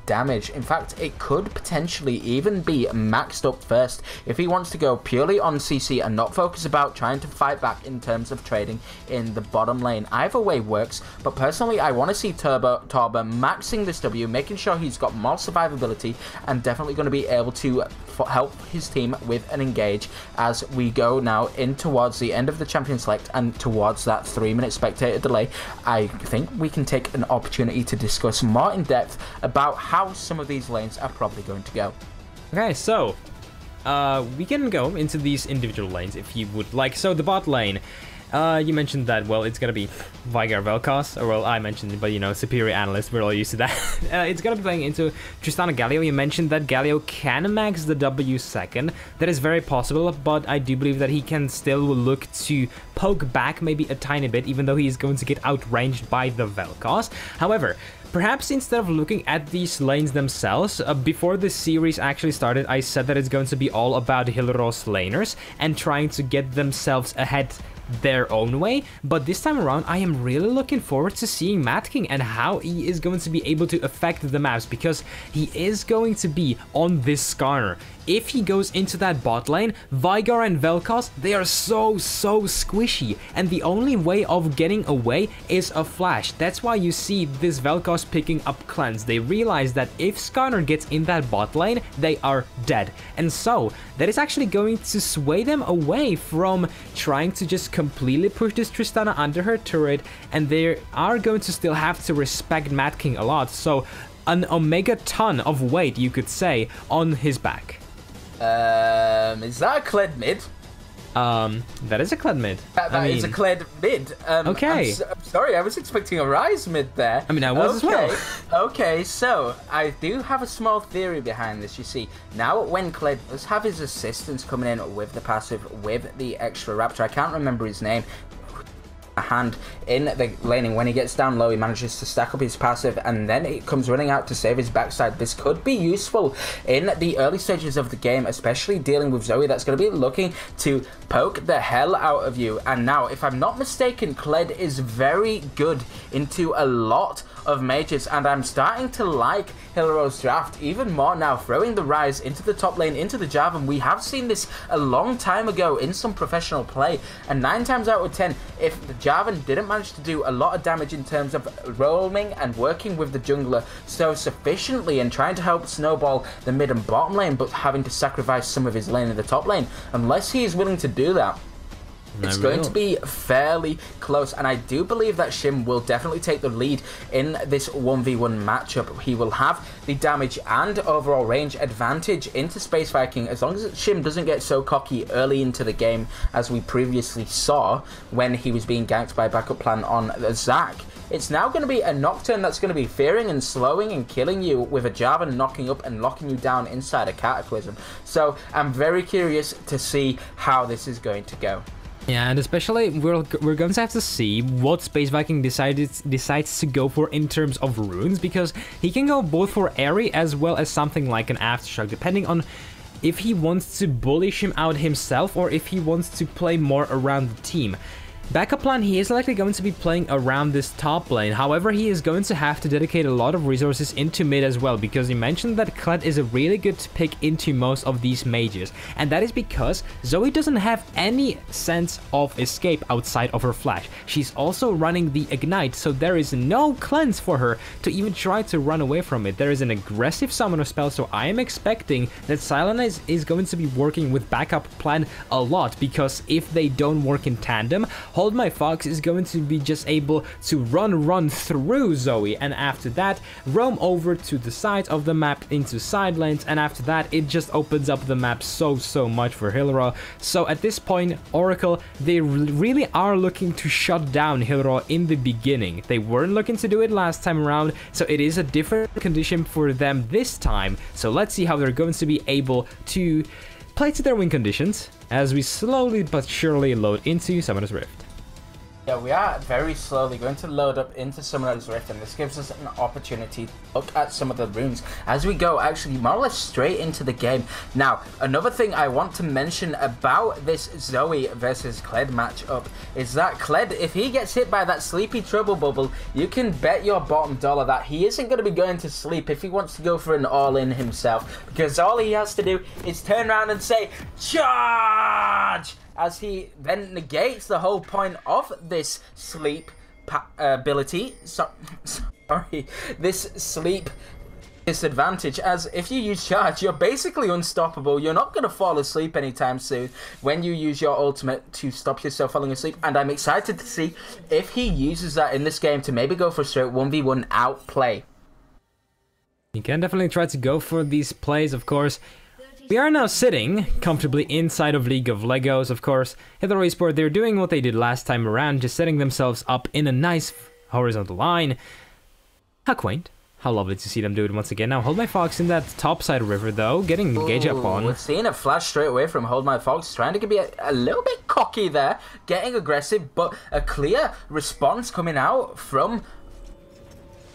Speaker 2: damage. In fact, it could potentially even be maxed up first if he wants to go purely on CC and not focus about trying to fight back in terms of trading in the bottom lane. Either way works, but personally I want to see Torba maxing this W, making sure he's got more survivability, and definitely going to be able to help his team with an engage as we go now in towards the end of the champion select and towards that 3-minute spectator delay. I think we can take an opportunity to discuss more in depth depth about how some of these lanes are probably going to go.
Speaker 3: Okay, so we can go into these individual lanes if you would like. So the bot lane, you mentioned that, well, it's gonna be Veigar Vel'Koz, or well, I mentioned it, but you know, superior analyst, we're all used to that. It's gonna be playing into Tristana Galio. You mentioned that Galio can max the W second. That is very possible, but I do believe that he can still look to poke back maybe a tiny bit, even though he is going to get outranged by the Vel'Koz. However, perhaps instead of looking at these lanes themselves, before the series actually started, I said that it's going to be all about Hilro's laners and trying to get themselves ahead their own way. But this time around, I am really looking forward to seeing Mad King and how he is going to be able to affect the maps, because he is going to be on this Skarner. If he goes into that bot lane, Veigar and Vel'Koz, they are so squishy, and the only way of getting away is a flash. That's why you see this Vel'Koz picking up Cleanse. They realize that if Skarner gets in that bot lane, they are dead. And so, that is actually going to sway them away from trying to just completely push this Tristana under her turret, and they are going to still have to respect Mad King a lot. So, an omega ton of weight, you could say, on his back.
Speaker 2: Is that a Kled mid?
Speaker 3: That is a Kled mid.
Speaker 2: That is a Kled mid.
Speaker 3: Okay.
Speaker 2: I'm sorry, I was expecting a Rise mid there.
Speaker 3: I mean, I was as well.
Speaker 2: Okay, so I do have a small theory behind this. You see, now when Kled does have his assistants coming in with the passive, with the extra Raptor, I can't remember his name, a hand in the laning. When he gets down low, he manages to stack up his passive, and then it comes running out to save his backside. This could be useful in the early stages of the game, especially dealing with Zoe that's going to be looking to poke the hell out of you. And now, if I'm not mistaken, Kled is very good into a lot of mages, and I'm starting to like Hilro's draft even more now, throwing the Rise into the top lane, into the Jarvan. We have seen this a long time ago in some professional play, and 9 times out of 10, if the Jarvan didn't manage to do a lot of damage in terms of roaming and working with the jungler so sufficiently and trying to help snowball the mid and bottom lane, but having to sacrifice some of his lane in the top lane, unless he is willing to do that, it's going to be fairly close, and I do believe that Shim will definitely take the lead in this 1v1 matchup. He will have the damage and overall range advantage into Space Viking, as long as Shim doesn't get so cocky early into the game, as we previously saw when he was being ganked by backup plan on Zac. It's now going to be a Nocturne that's going to be fearing and slowing and killing you, with a Jarvan knocking up and locking you down inside a Cataclysm. So I'm very curious to see how this is going to go.
Speaker 3: Yeah, and especially we're going to have to see what Space Viking decides to go for in terms of runes, because he can go both for Airy as well as something like an Aftershock, depending on if he wants to bullish him out himself or if he wants to play more around the team. Backup plan, he is likely going to be playing around this top lane. However, he is going to have to dedicate a lot of resources into mid as well, because he mentioned that Kled is a really good pick into most of these mages, and that is because Zoe doesn't have any sense of escape outside of her flash. She's also running the Ignite, so there is no cleanse for her to even try to run away from it. There is an aggressive summoner spell, so I am expecting that Silena is going to be working with backup plan a lot, because if they don't work in tandem, Hold My Fox is going to be just able to run through Zoe, and after that roam over to the sides of the map into side lanes, and after that it just opens up the map so much for Hilro. So at this point, Oracle, they really are looking to shut down Hilro in the beginning. They weren't looking to do it last time around, so it is a different condition for them this time. So let's see how they're going to be able to play to their win conditions as we slowly but surely load into Summoner's Rift.
Speaker 2: Yeah, we are very slowly going to load up into Summoner's Rift, and this gives us an opportunity to look at some of the runes as we go actually more or less straight into the game. Now, another thing I want to mention about this Zoe versus Kled matchup is that Kled, if he gets hit by that sleepy trouble bubble, you can bet your bottom dollar that he isn't going to be going to sleep if he wants to go for an all-in himself, because all he has to do is turn around and say, "Charge!" as he then negates the whole point of this sleep ability. Sorry, this sleep disadvantage, as if you use charge, you're basically unstoppable. You're not going to fall asleep anytime soon when you use your ultimate to stop yourself falling asleep, and I'm excited to see if he uses that in this game to maybe go for a straight 1v1 outplay.
Speaker 3: You can definitely try to go for these plays, of course. We are now sitting comfortably inside of League of Legos, of course. Hydra Esport, they're doing what they did last time around, just setting themselves up in a nice horizontal line. How quaint. How lovely to see them do it once again. Now, Hold My Fox in that topside river, though, getting the gauge up on.
Speaker 2: We're seeing a flash straight away from Hold My Fox, trying to be a little bit cocky there, getting aggressive, but a clear response coming out from...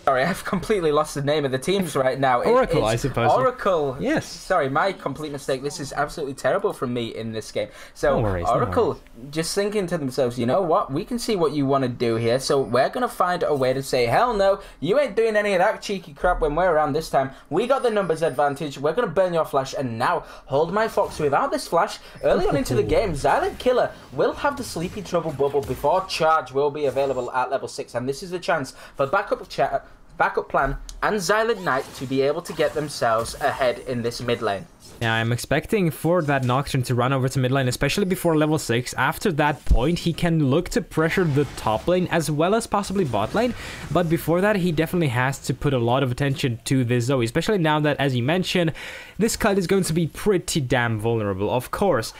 Speaker 2: Sorry, I've completely lost the name of the teams right now.
Speaker 3: Oracle, I suppose.
Speaker 2: Oracle.
Speaker 3: Yes.
Speaker 2: Sorry, my complete mistake. This is absolutely terrible from me in this game. So,
Speaker 3: No worries,
Speaker 2: Oracle just thinking to themselves, you know what? We can see what you want to do here, so we're going to find a way to say, hell no, you ain't doing any of that cheeky crap when we're around this time. We got the numbers advantage. We're going to burn your flash, and now, Hold My Fox, without this flash, early on into the game, Silent Killer will have the Sleepy Trouble bubble before Charge will be available at level 6, and this is a chance for backup plan and Silent Knight to be able to get themselves ahead in this mid lane.
Speaker 3: Yeah, I'm expecting for that Nocturne to run over to mid lane, especially before level 6. After that point, he can look to pressure the top lane as well as possibly bot lane. But before that, he definitely has to put a lot of attention to this Zoe, especially now that, as you mentioned, this Kite is going to be pretty damn vulnerable, of course.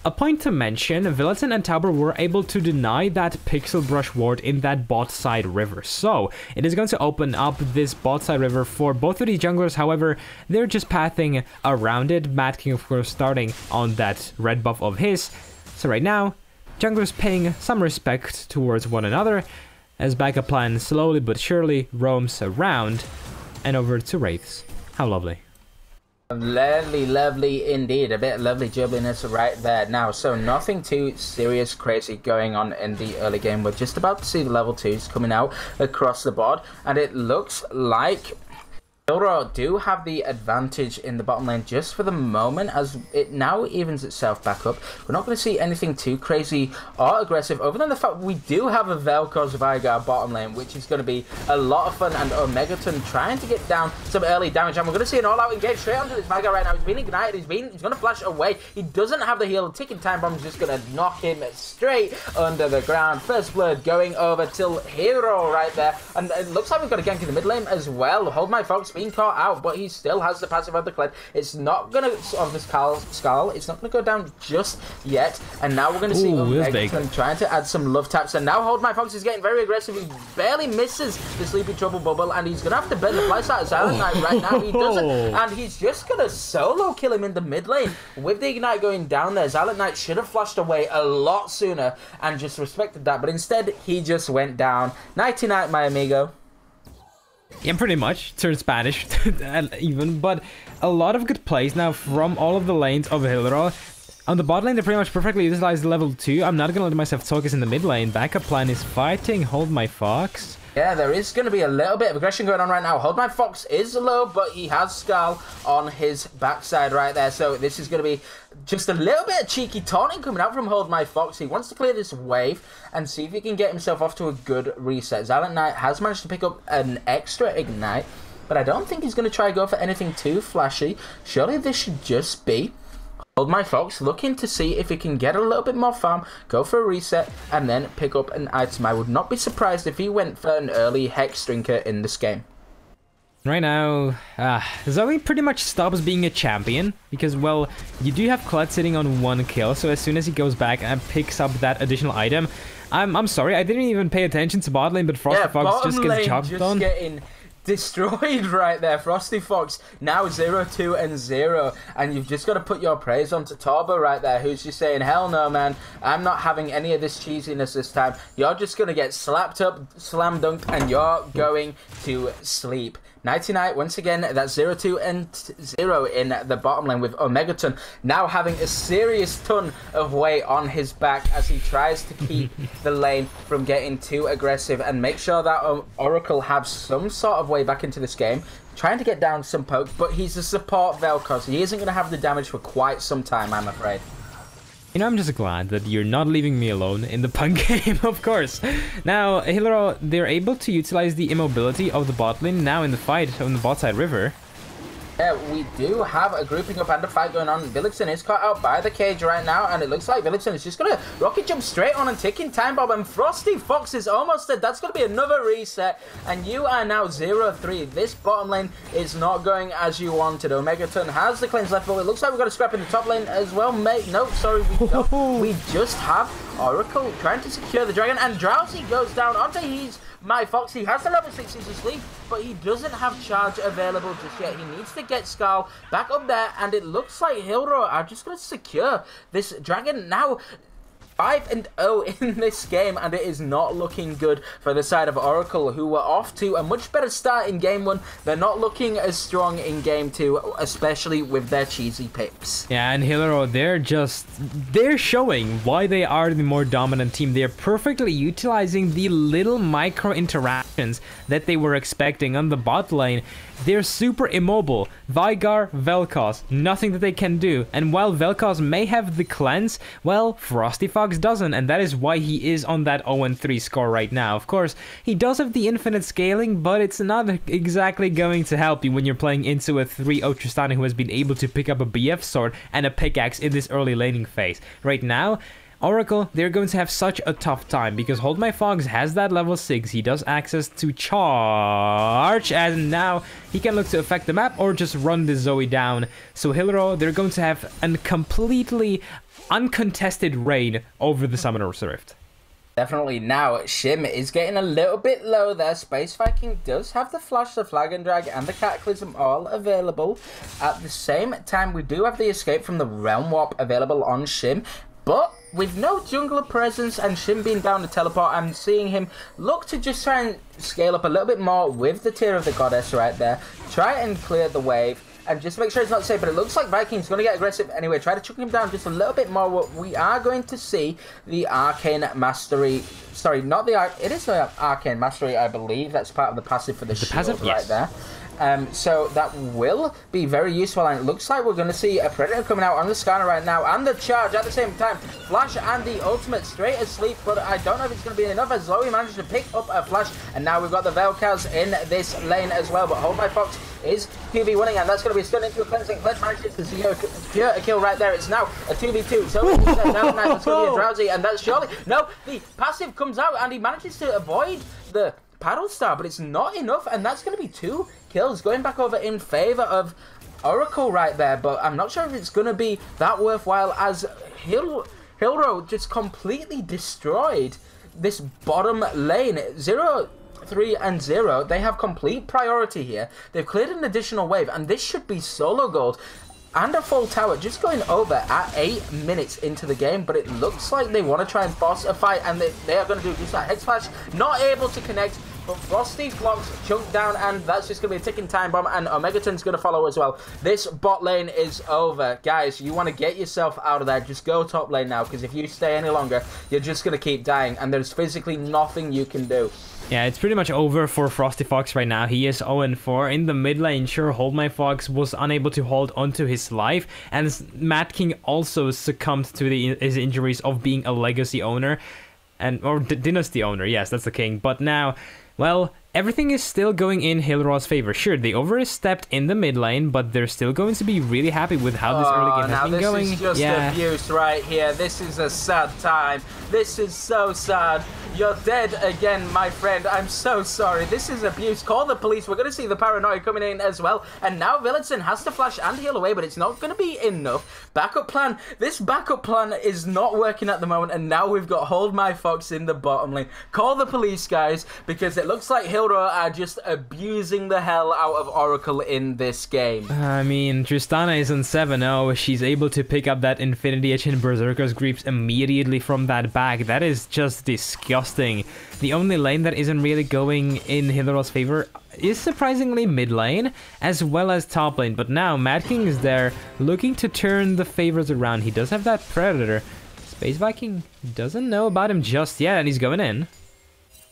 Speaker 3: A point to mention, Villeton and Tauber were able to deny that Pixel Brush ward in that bot side river. So, it is going to open up this bot side river for both of these junglers. However, they're just pathing around it. Mad King, of course, starting on that red buff of his. So right now, junglers paying some respect towards one another as backup plan slowly but surely roams around and over to Wraiths. How lovely.
Speaker 2: Lovely, lovely indeed. A bit of lovely jubbliness right there. Now, so nothing too serious, crazy going on in the early game. We're just about to see the level 2s coming out across the board, and it looks like Hydra do have the advantage in the bottom lane just for the moment, as it now evens itself back up. We're not going to see anything too crazy or aggressive, other than the fact we do have a Vel'Koz Veigar bottom lane, which is going to be a lot of fun, and Omegaton trying to get down some early damage, and we're going to see an all-out engage straight onto this Veigar right now. He's been ignited, he's going to flash away. He doesn't have the heal. Ticking time bomb's just going to knock him straight under the ground. First blood going over till Hero right there, and it looks like we've got a gank in the mid lane as well. Hold My Fox being caught out, but he still has the passive of the Kled. It's not gonna, of this Skull, it's not gonna go down just yet, and now we're gonna see Megaton trying to add some love taps, and now Hold My Fox is getting very aggressive. He barely misses the Sleepy Trouble bubble, and he's gonna have to burn the fly side of Silent Knight right now. He doesn't, and he's just gonna solo kill him in the mid lane. With the Ignite going down there, Silent Knight should have flashed away a lot sooner and just respected that, but instead he just went down. Nighty night, my amigo.
Speaker 3: Yeah, pretty much. Turned Spanish, even. But a lot of good plays now from all of the lanes of Hydra. On the bot lane, they pretty much perfectly utilized level 2. I'm not gonna let myself talk as in the mid lane. Backup plan is fighting Hold My Fox.
Speaker 2: Yeah, there is going to be a little bit of aggression going on right now. Hold My Fox is low, but he has Skull on his backside right there. So this is going to be just a little bit of cheeky taunting coming out from Hold My Fox. He wants to clear this wave and see if he can get himself off to a good reset. Silent Knight has managed to pick up an extra Ignite, but I don't think he's going to try to go for anything too flashy. Surely this should just be Hold My Fox looking to see if he can get a little bit more farm, go for a reset, and then pick up an item. I would not be surprised if he went for an early Hex Drinker in this game.
Speaker 3: Right now, Zoe pretty much stops being a champion, because, well, you do have Kled sitting on 1 kill, so as soon as he goes back and picks up that additional item, I'm sorry, I didn't even pay attention to bot lane, but Frosty Fox just gets jumped on.
Speaker 2: Getting destroyed right there. Frosty Fox now 0-2 and 0, and you've just got to put your praise onto Torba right there, who's just saying, hell no man, I'm not having any of this cheesiness this time. You're just gonna get slapped up, slam dunked, and you're going to sleep. Nighty night, once again, that's 0-2 and 0 in the bottom lane, with Omegaton now having a serious ton of weight on his back as he tries to keep the lane from getting too aggressive and make sure that Oracle has some sort of way back into this game, trying to get down some poke, but he's a support Vel'Koz. He isn't going to have the damage for quite some time, I'm afraid.
Speaker 3: You know, I'm just glad that you're not leaving me alone in the punk game, of course. Now, Hydra, they're able to utilize the immobility of the bot lane now in the fight on the bot side river.
Speaker 2: Yeah, we do have a grouping up and a fight going on. Villickson is caught out by the cage right now, and it looks like Villickson is just going to rocket jump straight on and ticking time bomb, and Frosty Fox is almost dead. That's going to be another reset, and you are now 0-3. This bottom lane is not going as you wanted. Omegaton has the cleanse left, but it looks like we've got a scrap in the top lane as well, mate. No, sorry, we don't. We just have Oracle trying to secure the dragon, and Drowsy goes down onto his My Foxy. Has the level 6 is asleep, but he doesn't have charge available just yet. He needs to get Skull back up there, and it looks like Hydra are just going to secure this dragon now. 5-0 in this game, and it is not looking good for the side of Oracle, who were off to a much better start in game 1. They're not looking as strong in game 2, especially with their cheesy picks.
Speaker 3: Yeah, and Hydra, they're showing why they are the more dominant team. They're perfectly utilizing the little micro interactions that they were expecting on the bot lane. They're super immobile. Veigar, Vel'Koz, nothing that they can do. And while Vel'Koz may have the cleanse, well, Frosty Fox doesn't, and that is why he is on that 0-3 score right now. Of course, he does have the infinite scaling, but it's not exactly going to help you when you're playing into a 3-0 Tristana who has been able to pick up a BF sword and a pickaxe in this early laning phase. Right now, Oracle, they're going to have such a tough time because Hold My Fox has that level 6. He does access to charge, and now he can look to affect the map or just run the Zoe down. So Hydra, they're going to have a completely uncontested reign over the Summoner's Rift.
Speaker 2: Definitely. Now, Shim is getting a little bit low there. Space Viking does have the Flash, the Flag and Drag, and the Cataclysm all available. At the same time, we do have the Escape from the Realm Warp available on Shim. But with no jungler presence and Shim being down to teleport, I'm seeing him look to just try and scale up a little bit more with the Tear of the Goddess right there. Try and clear the wave and just make sure it's not safe. But it looks like Viking's going to get aggressive anyway. Try to chuck him down just a little bit more. We are going to see the Arcane Mastery. Sorry, not the it is the Arcane Mastery, I believe. That's part of the passive for the shield
Speaker 3: passive?
Speaker 2: right
Speaker 3: Yes.
Speaker 2: there. So that will be very useful, and it looks like we're going to see a Predator coming out on the Skarner right now, and the charge at the same time. Flash and the ultimate straight asleep, but I don't know if it's going to be enough, as Zoe managed to pick up a Flash, and now we've got the Vel'Koz in this lane as well, but Hold My Fox is QB winning, and that's going to be a stun into a cleansing. Pledge manages to secure a kill right there. It's now a 2v2, so it's down now. It's going to be a Drowsy, and that's surely... No, the passive comes out, and he manages to avoid the Paddle Star, but it's not enough, and that's going to be 2 kills going back over in favor of Oracle right there. But I'm not sure if it's going to be that worthwhile, as Hydra just completely destroyed this bottom lane. 0, 3 and 0. They have complete priority here. They've cleared an additional wave, and this should be solo gold and a full tower just going over at 8 minutes into the game. But it looks like they want to try and force a fight, and they are going to do just that. Head Splash not able to connect, but Frosty Fox chunked down, and that's just going to be a ticking time bomb, and Omegaton's going to follow as well. This bot lane is over. Guys, you want to get yourself out of there. Just go top lane now, because if you stay any longer, you're just going to keep dying, and there's physically nothing you can do.
Speaker 3: Yeah, it's pretty much over for Frosty Fox right now. He is 0-4. In the mid lane, sure, Hold My Fox was unable to hold onto his life, and Mad King also succumbed to his injuries of being a legacy owner, or dynasty owner. Yes, that's the king. But now, well, everything is still going in Hydra's favor. Sure, they overstepped in the mid lane, but they're still going to be really happy with how this early game has been going.
Speaker 2: This is just abuse right here. This is a sad time. This is so sad. You're dead again, my friend. I'm so sorry. This is abuse. Call the police. We're going to see the paranoia coming in as well. And now Villickson has to flash and heal away, but it's not going to be enough. Backup plan. This backup plan is not working at the moment, and now we've got Hold My Fox in the bottom lane. Call the police, guys, because it looks like Hydra are just abusing the hell out of Oracle in this game.
Speaker 3: I mean, Tristana is on 7-0. She's able to pick up that Infinity Edge and Berserker's Griefs immediately from that bag. That is just disgusting. The only lane that isn't really going in Hydra's favor is surprisingly mid lane as well as top lane. But now Mad King is there looking to turn the favors around. He does have that Predator. Space Viking doesn't know about him just yet, and he's going in.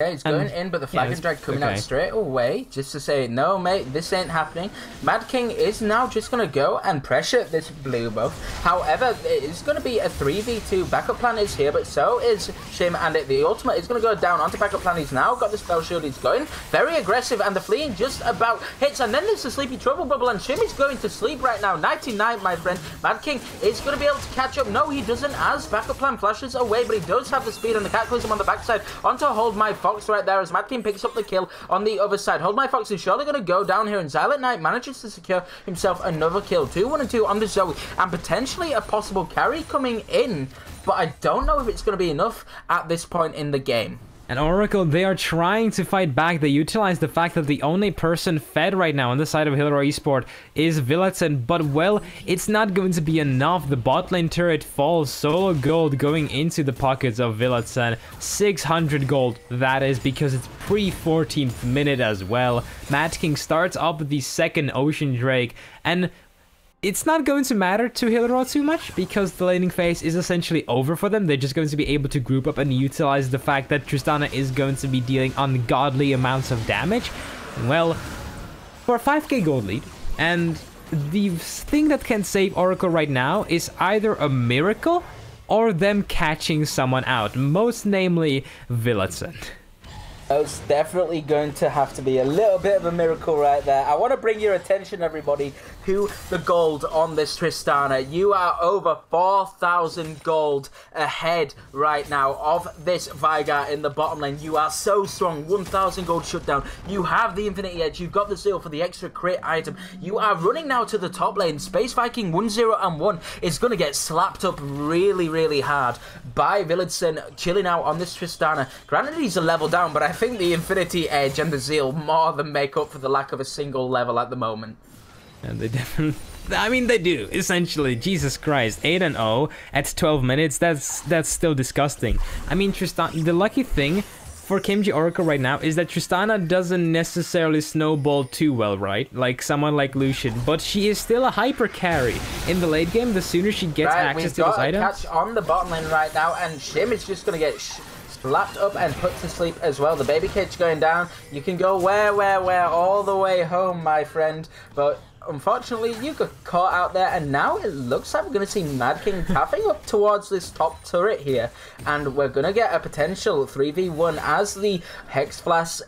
Speaker 2: Yeah, he's going in, but the flag and drag coming out straight away, just to say, no, mate, this ain't happening. Mad King is now just going to go and pressure this blue buff. However, it is going to be a 3v2. Backup plan is here, but so is Shim, and the ultimate is going to go down onto backup plan. He's now got the spell shield. He's going very aggressive, and the fleeing just about hits, and then there's the sleepy trouble bubble, and Shim is going to sleep right now. 99, my friend. Mad King is going to be able to catch up. No, he doesn't, as backup plan flashes away, but he does have the speed and the cataclysm on the backside onto Hold My Fox right there as Mad King picks up the kill on the other side. Hold My Fox is surely going to go down here, and Silent Knight manages to secure himself another kill. 2-1-2 on the Zoe, and potentially a possible carry coming in, but I don't know if it's going to be enough at this point in the game.
Speaker 3: And Oracle, they are trying to fight back. They utilize the fact that the only person fed right now on the side of Hillero Esport is Villatsen, but well, it's not going to be enough. The bot lane turret falls. Solo gold going into the pockets of Villatsen. 600 gold, that is, because it's pre-14th minute as well. Mad King starts up the second Ocean Drake, and it's not going to matter to Hillero too much because the laning phase is essentially over for them. They're just going to be able to group up and utilize the fact that Tristana is going to be dealing ungodly amounts of damage. Well, for a 5k gold lead, and the thing that can save Oracle right now is either a miracle or them catching someone out, most namely Villatsen.
Speaker 2: It's definitely going to have to be a little bit of a miracle right there. I want to bring your attention, everybody, to the gold on this Tristana. You are over 4,000 gold ahead right now of this Veigar in the bottom lane. You are so strong. 1,000 gold shutdown. You have the Infinity Edge. You've got the seal for the extra crit item. You are running now to the top lane. Space Viking 1-0-1 is going to get slapped up really, really hard by Villadsen, chilling out on this Tristana. Granted, he's a level down, but I think the Infinity Edge and the Zeal more than make up for the lack of a single level at the moment.
Speaker 3: And they definitely, I mean, they do, essentially. Jesus Christ, 8-0 at 12 minutes, that's still disgusting. I mean, Tristana, the lucky thing for KMG Oracle right now is that Tristana doesn't necessarily snowball too well, right? Like someone like Lucian, but she is still a hyper carry. In the late game, the sooner she gets access to those items...
Speaker 2: We've got a catch on the bottom lane right now, and Shim is just going to get slapped up and put to sleep as well. The baby cage going down. You can go where, all the way home, my friend, but unfortunately, you got caught out there, and now it looks like we're going to see Mad King tapping up towards this top turret here, and we're going to get a potential 3v1 as the Hex Flash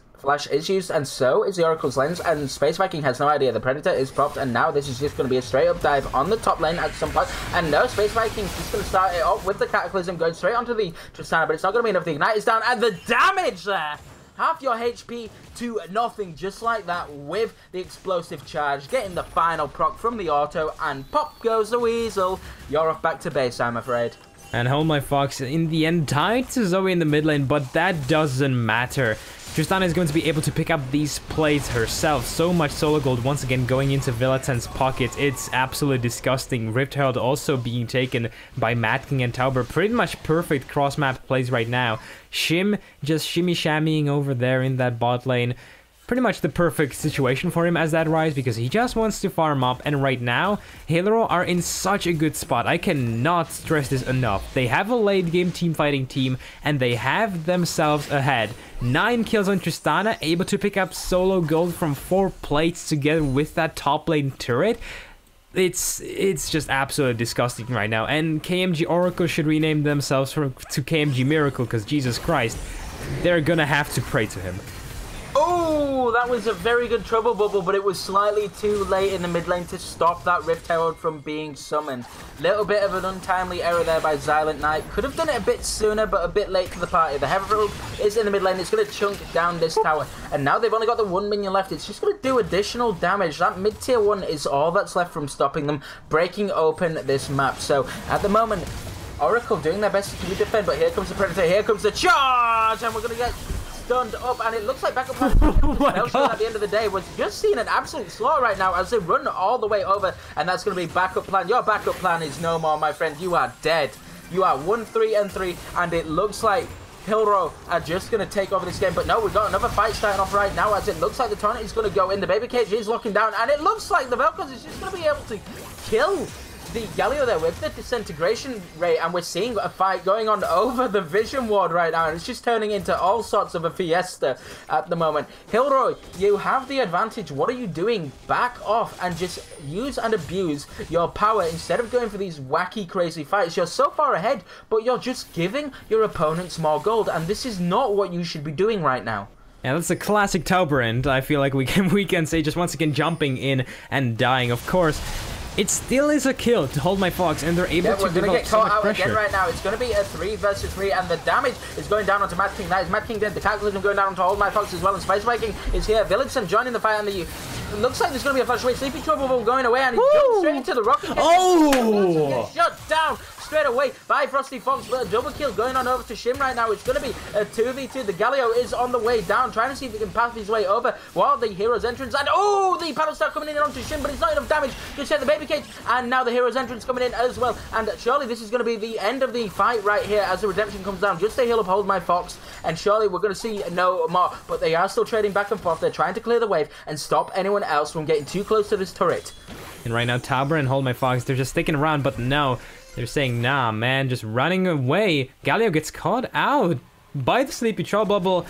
Speaker 2: is used, and so is the Oracle's Lens, and Space Viking has no idea. The Predator is propped, and now this is just going to be a straight up dive on the top lane at some point, and no, Space Viking's just going to start it off with the Cataclysm going straight onto the Tristana, but it's not going to be enough. The Ignite is down, and the damage there! Half your HP to nothing, just like that, with the explosive charge, getting the final proc from the auto, and pop goes the weasel. You're off back to base, I'm afraid.
Speaker 3: And Hold My Fox in the end tied to Zoe in the mid lane, but that doesn't matter. Tristana is going to be able to pick up these plays herself. So much solo gold once again going into Villatsen's pockets. It's absolutely disgusting. Rift Herald also being taken by Mad King and Tauber. Pretty much perfect cross-map plays right now. Shim just shimmy-shammying over there in that bot lane. Pretty much the perfect situation for him as that Rise, because he just wants to farm up, and right now, Hillero are in such a good spot. I cannot stress this enough. They have a late game teamfighting team, and they have themselves ahead. 9 kills on Tristana, able to pick up solo gold from 4 plates together with that top lane turret. It's just absolutely disgusting right now, and KMG Oracle should rename themselves to KMG Miracle, because Jesus Christ, they're gonna have to pray to him.
Speaker 2: Oh, that was a very good trouble bubble, but it was slightly too late in the mid lane to stop that Rift Herald from being summoned. Little bit of an untimely error there by Silent Knight. Could have done it a bit sooner, but a bit late to the party. The Herald is in the mid lane. It's going to chunk down this tower, and now they've only got the 1 minion left. It's just going to do additional damage. That mid-tier 1 is all that's left from stopping them breaking open this map. So at the moment, Oracle doing their best to defend, but here comes the Predator. Here comes the charge, and we're going to get stunned up, and it looks like backup plan at the end of the day was just seeing an absolute slaughter right now as they run all the way over, and that's going to be backup plan. Your backup plan is no more, my friend. You are dead. You are 1-3-3, and it looks like Hillero are just going to take over this game, but no, we've got another fight starting off right now as it looks like the tornado is going to go in. The baby cage is locking down, and it looks like the Velcros is just going to be able to kill the Galio there with the disintegration rate, and we're seeing a fight going on over the vision ward right now, and it's just turning into all sorts of a fiesta at the moment. Hilroy, you have the advantage. What are you doing? Back off and just use and abuse your power instead of going for these wacky, crazy fights. You're so far ahead, but you're just giving your opponents more gold, and this is not what you should be doing right now.
Speaker 3: Yeah, that's a classic Tauberend. I feel like we can say just once again jumping in and dying. Of course, it still is a kill to hold my Fox, and they're able to develop so much pressure.
Speaker 2: Again right now. It's going to be a 3 versus 3, and the damage is going down onto Mad King. That is Mad King dead. The Cataclysm going down onto Hold My Fox as well, and Space Viking is here. Villagson joining the fight, and it looks like there's going to be a flash away. Sleepy Trouble going away, and he jumps straight into the rocket.
Speaker 3: Oh!
Speaker 2: Shut down straight away by Frosty Fox, but a double kill going on over to Shim right now. It's going to be a 2v2. The Galio is on the way down, trying to see if he can path his way over while the Hero's Entrance, and the Paddle Star coming in onto Shim, but it's not enough damage to set the Baby Cage, and now the Hero's Entrance coming in as well, and surely this is going to be the end of the fight right here as the Redemption comes down. Just a heal up, Hold My Fox, and surely we're going to see no more, but they are still trading back and forth. They're trying to clear the wave and stop anyone else from getting too close to this turret.
Speaker 3: And right now, Tauber and Hold My Fox, they're just sticking around, but no. They're saying, nah, man, just running away. Galio gets caught out by the Sleepy Troll Bubble,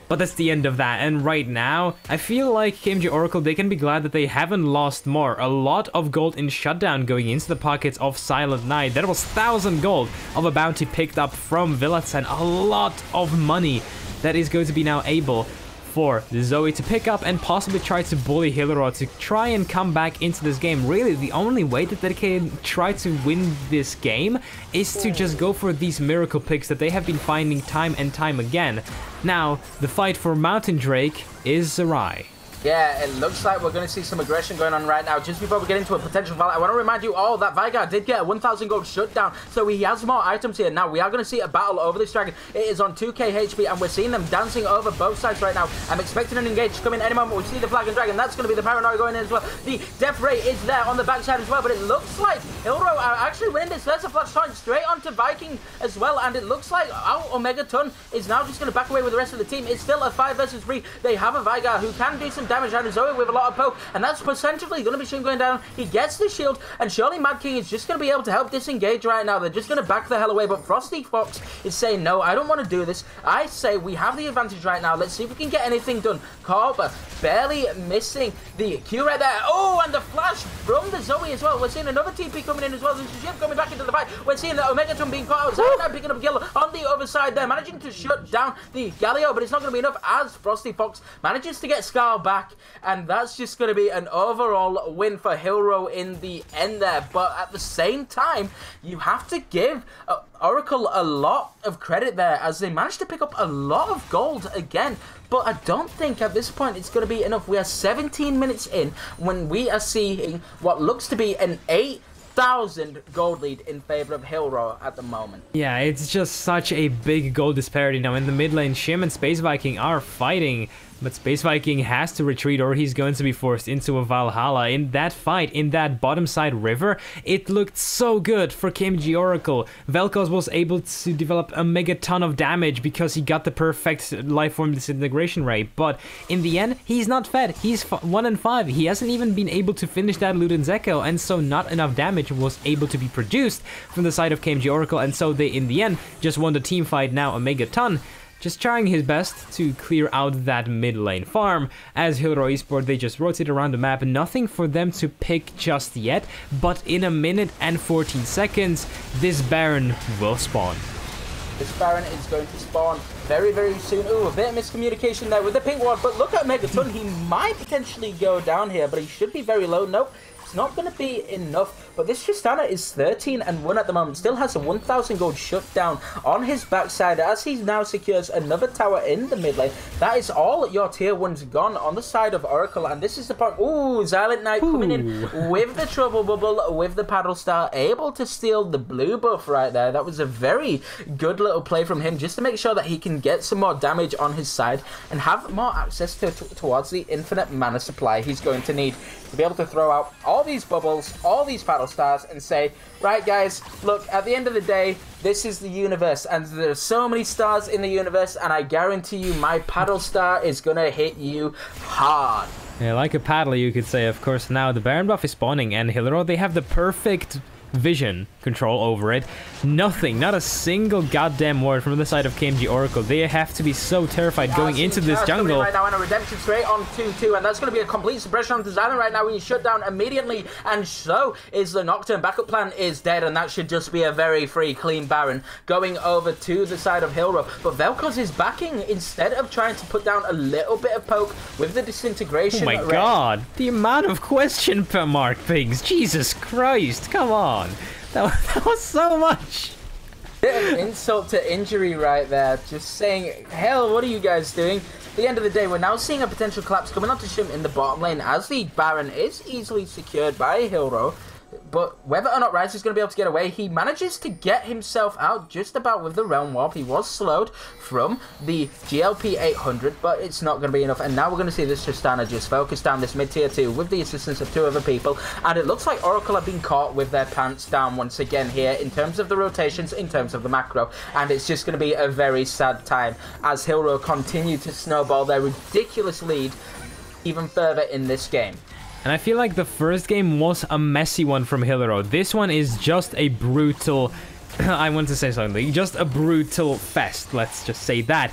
Speaker 3: but that's the end of that. And right now, I feel like KMG Oracle, they can be glad that they haven't lost more. A lot of gold in Shutdown going into the pockets of Silent Knight. That was 1,000 gold of a bounty picked up from Villatsen. A lot of money that is going to be now able for Zoe to pick up and possibly try to bully Hillerod to try and come back into this game. Really, the only way that they can try to win this game is to just go for these miracle picks that they have been finding time and time again. Now, the fight for Mountain Drake is awry.
Speaker 2: Yeah, it looks like we're going to see some aggression going on right now. Just before we get into a potential fight, I want to remind you all that Vigar did get a 1,000 gold shutdown, so he has more items here. Now, we are going to see a battle over this dragon. It is on 2k HP, and we're seeing them dancing over both sides right now. I'm expecting an engage to come in any moment. We see the Flag and Dragon. That's going to be the Paranoia going in as well. The Death Ray is there on the backside as well, but it looks like Hilro are actually winning this. There's a flash taunt straight onto Viking as well, and it looks like Omega Ton is now just going to back away with the rest of the team. It's still a 5 versus 3. They have a Vigar who can do some damage out of Zoe with a lot of poke, and that's potentially going to be Shim going down. He gets the shield, and surely Mad King is just going to be able to help disengage right now. They're just going to back the hell away, but Frosty Fox is saying, no, I don't want to do this. I say we have the advantage right now. Let's see if we can get anything done. Carver barely missing the Q right there. Oh, and the flash from the Zoe as well. We're seeing another TP coming in as well. There's Shim coming back into the fight. We're seeing the Omegatron being caught out. Zaran picking up a kill on the other side there, managing to shut down the Galio, but it's not going to be enough as Frosty Fox manages to get Scar back, and that's just going to be an overall win for Hilro in the end there. But at the same time, you have to give Oracle a lot of credit there, as they managed to pick up a lot of gold again. But I don't think at this point it's going to be enough. We are 17 minutes in when we are seeing what looks to be an 8,000 gold lead in favor of Hilro at the moment.
Speaker 3: Yeah, it's just such a big gold disparity now. In the mid lane, Shim and Space Viking are fighting, but Space Viking has to retreat or he's going to be forced into a Valhalla. In that fight, in that bottom side river, it looked so good for KMG Oracle. Vel'Koz was able to develop a mega ton of damage because he got the perfect life form disintegration rate, but in the end, he's not fed. He's 1 and 5. He hasn't even been able to finish that Luden's Echo, and so not enough damage was able to be produced from the side of KMG Oracle, and so they, in the end, just won the team fight. Now a mega ton, just trying his best to clear out that mid lane farm. As Hilro Esport, they just rotate around the map. Nothing for them to pick just yet, but in a minute and 14 seconds, this Baron will spawn.
Speaker 2: This Baron is going to spawn very, very soon. Ooh, a bit of miscommunication there with the pink ward, but look at Megaton. He might potentially go down here, but he should be very low. Nope. It's not going to be enough, but this Tristana is 13 and 1 at the moment. Still has a 1,000 gold shutdown on his backside as he now secures another tower in the mid lane. That is all your tier 1s gone on the side of Oracle, and this is the point. Ooh, Silent Knight coming in with the Trouble Bubble, with the Paddle Star, able to steal the blue buff right there. That was a very good little play from him, just to make sure that he can get some more damage on his side and have more access towards the infinite mana supply he's going to need to be able to throw out all these bubbles, all these Paddle Stars, and say, right guys, look, at the end of the day, this is the universe, and there's so many stars in the universe, and I guarantee you my Paddle Star is gonna hit you hard.
Speaker 3: Yeah, like a paddle, you could say. Of course, now the Baron buff is spawning, and Hilro, they have the perfect vision control over it. Nothing, not a single goddamn word from the side of KMG Oracle. They have to be so terrified going into this jungle.
Speaker 2: Right now, and a redemption straight on 2-2, and that's going to be a complete suppression on Xylan right now when you shut down immediately, and so is the Nocturne. Backup plan is dead, and that should just be a very free, clean Baron going over to the side of Hero. But Vel'Koz is backing instead of trying to put down a little bit of poke with the disintegration.
Speaker 3: Oh my god, the amount of question mark things. Jesus Christ, come on. That was so much.
Speaker 2: Bit of insult to injury right there. Just saying, hell, what are you guys doing? At the end of the day, we're now seeing a potential collapse coming onto Shim in the bottom lane as the Baron is easily secured by Hero. But whether or not Ryze is going to be able to get away, he manages to get himself out just about with the Realm Warp. He was slowed from the GLP 800, but it's not going to be enough. And now we're going to see this Tristana just focus down this mid-tier 2 with the assistance of 2 other people. And it looks like Oracle have been caught with their pants down once again here in terms of the rotations, in terms of the macro. And it's just going to be a very sad time as Hero continue to snowball their ridiculous lead even further in this game.
Speaker 3: And I feel like the first game was a messy one from Hillero. This one is just a brutal... I want to say something. Just a brutal fest, let's just say that.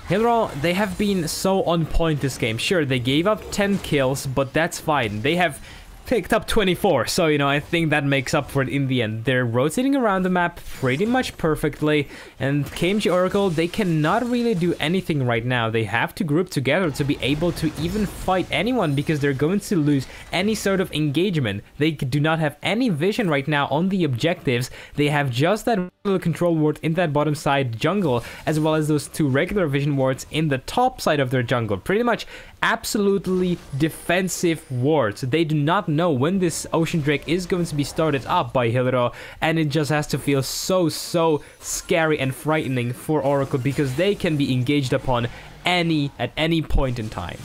Speaker 3: Hillero, they have been so on point this game. Sure, they gave up 10 kills, but that's fine. They have picked up 24, so, you know, I think that makes up for it in the end. They're rotating around the map pretty much perfectly, and KMG Oracle, they cannot really do anything right now. They have to group together to be able to even fight anyone, because they're going to lose any sort of engagement. They do not have any vision right now on the objectives. They have just that little control ward in that bottom side jungle, as well as those 2 regular vision wards in the top side of their jungle. Pretty much absolutely defensive wards. They do not know when this Ocean Drake is going to be started up by Hillero, and it just has to feel so scary and frightening for Oracle, because they can be engaged upon at any point in time.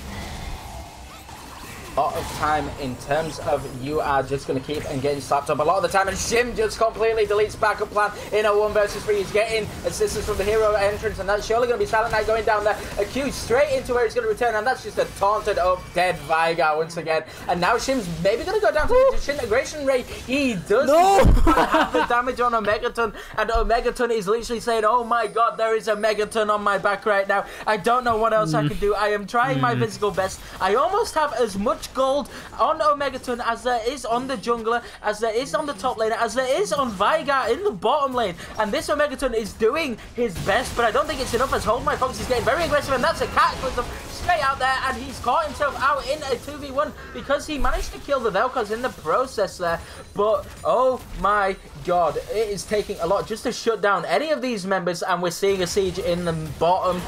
Speaker 2: A lot of time in terms of you are just going to keep and getting slapped up a lot of the time, and Shim just completely deletes backup plan in a 1 versus 3. He's getting assistance from the Hero entrance, and that's surely going to be Silent Knight going down there, accused straight into where he's going to return, and that's just a taunted up dead Veigar once again. And now Shim's maybe going to go down to the disintegration rate. He does have the damage on Omegaton, and Omegaton is literally saying, oh my god, there is a Megaton on my back right now. I don't know what else I can do. I am trying my physical best. I almost have as much gold on Omegaton as there is on the jungler, as there is on the top lane, as there is on Veigar in the bottom lane. And this Omegaton is doing his best, but I don't think it's enough, as Hold My Fox is getting very aggressive, and that's a cataclysm straight out there, and he's caught himself out in a 2v1 because he managed to kill the Vel'Koz in the process there. But oh my god, it is taking a lot just to shut down any of these members, and we're seeing a siege in the bottom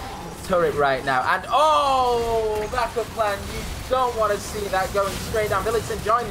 Speaker 2: turret right now. And oh, backup plan, you don't want to see that going straight down. Villagson join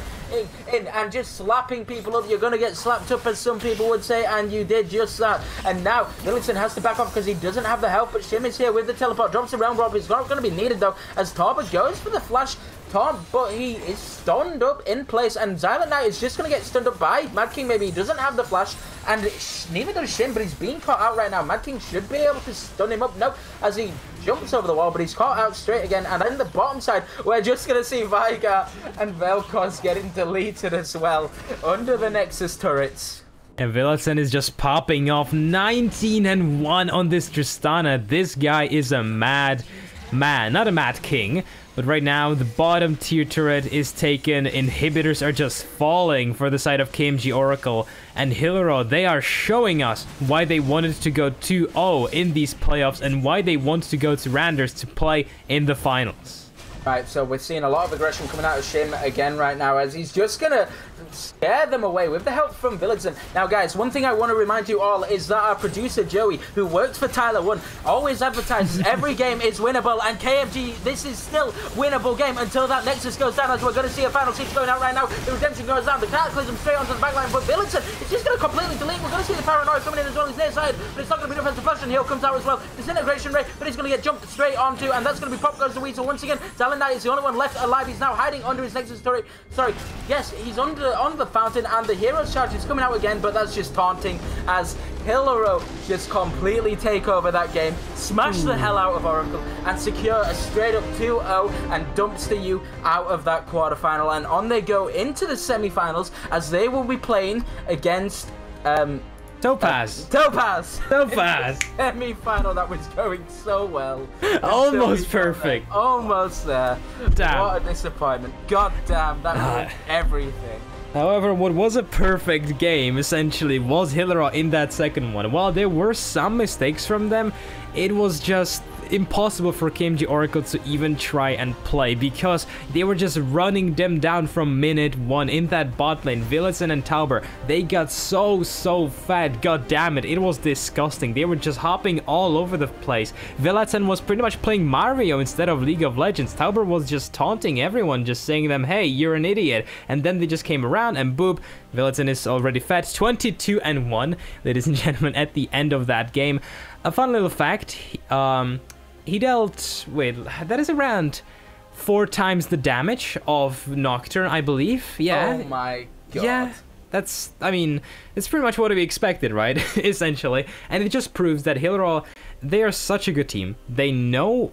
Speaker 2: in and just slapping people up. You're going to get slapped up, as some people would say, and you did just that. And now Villagson has to back off because he doesn't have the help, but Shim is here with the teleport. Drops the round rob. It's not going to be needed though, as Torba goes for the flash taunt, but he is stunned up in place, and Silent Knight is just going to get stunned up by Mad King. Maybe he doesn't have the flash, and neither does Shin, but he's being caught out right now. Mad King should be able to stun him up. No, as he jumps over the wall, but he's caught out straight again. And in the bottom side, we're just going to see Veigar and Vel'Koz getting deleted as well under the Nexus turrets.
Speaker 3: And Villagson is just popping off 19-1 on this Tristana. This guy is a mad man, not a mad king. But right now, the bottom tier turret is taken. Inhibitors are just falling for the side of KMG Oracle. And Hillero, they are showing us why they wanted to go 2-0 in these playoffs and why they want to go to Randers to play in the finals.
Speaker 2: Right, so we're seeing a lot of aggression coming out of Shim again right now, as he's just going to scare them away with the help from Villagson. Now, guys, one thing I want to remind you all is that our producer, Joey, who works for Tyler 1, always advertises every game is winnable, and KMG, this is still winnable game until that Nexus goes down, as we're going to see a final 6 going out right now. The Redemption goes down, the Cataclysm straight onto the backline, but Villagson is just going to completely delete. We're going to see the Paranoia coming in as well. He's near side, but it's not going to be enough as the flash, and Heal comes out as well. Disintegration rate, but he's going to get jumped straight onto, and that's going to be Pop goes the Weasel once again. Silent Knight is the only one left alive. He's now hiding under his Nexus turret. Sorry, yes, he's on the fountain, and the Hero's charge is coming out again, but that's just taunting, as Hillero just completely take over that game, smash the hell out of Oracle, and secure a straight up 2-0 and dumpster you out of that quarterfinal. And on they go into the semi-finals as they will be playing against
Speaker 3: Topaz.
Speaker 2: Semi-final that was going so well.
Speaker 3: Almost perfect.
Speaker 2: Almost there.
Speaker 3: Damn.
Speaker 2: What a disappointment. God damn, that ruined everything.
Speaker 3: However, what was a perfect game, essentially, was Hillera in that second one. While there were some mistakes from them, it was just impossible for KMG Oracle to even try and play because they were just running them down from minute one in that bot lane. Villitsen and Tauber, they got so fat. God damn it, it was disgusting. They were just hopping all over the place. Villitsen was pretty much playing Mario instead of League of Legends. Tauber was just taunting everyone, just saying them, hey, you're an idiot. And then they just came around and boop, Villitsen is already fat. 22-1, ladies and gentlemen, at the end of that game. A fun little fact, he dealt, wait, that is around 4 times the damage of Nocturne, I believe. Yeah.
Speaker 2: Oh my god.
Speaker 3: Yeah, that's, I mean, it's pretty much what we expected, right? Essentially. And it just proves that Hillera, they are such a good team. They know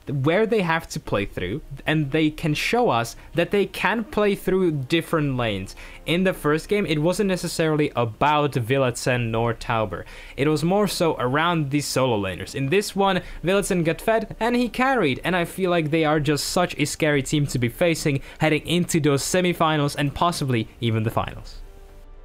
Speaker 3: where they have to play through, and they can show us that they can play through different lanes. In the first game, it wasn't necessarily about Villitsen nor Tauber. It was more so around these solo laners. In this one, Villitsen got fed and he carried, and I feel like they are just such a scary team to be facing heading into those semifinals and possibly even the finals.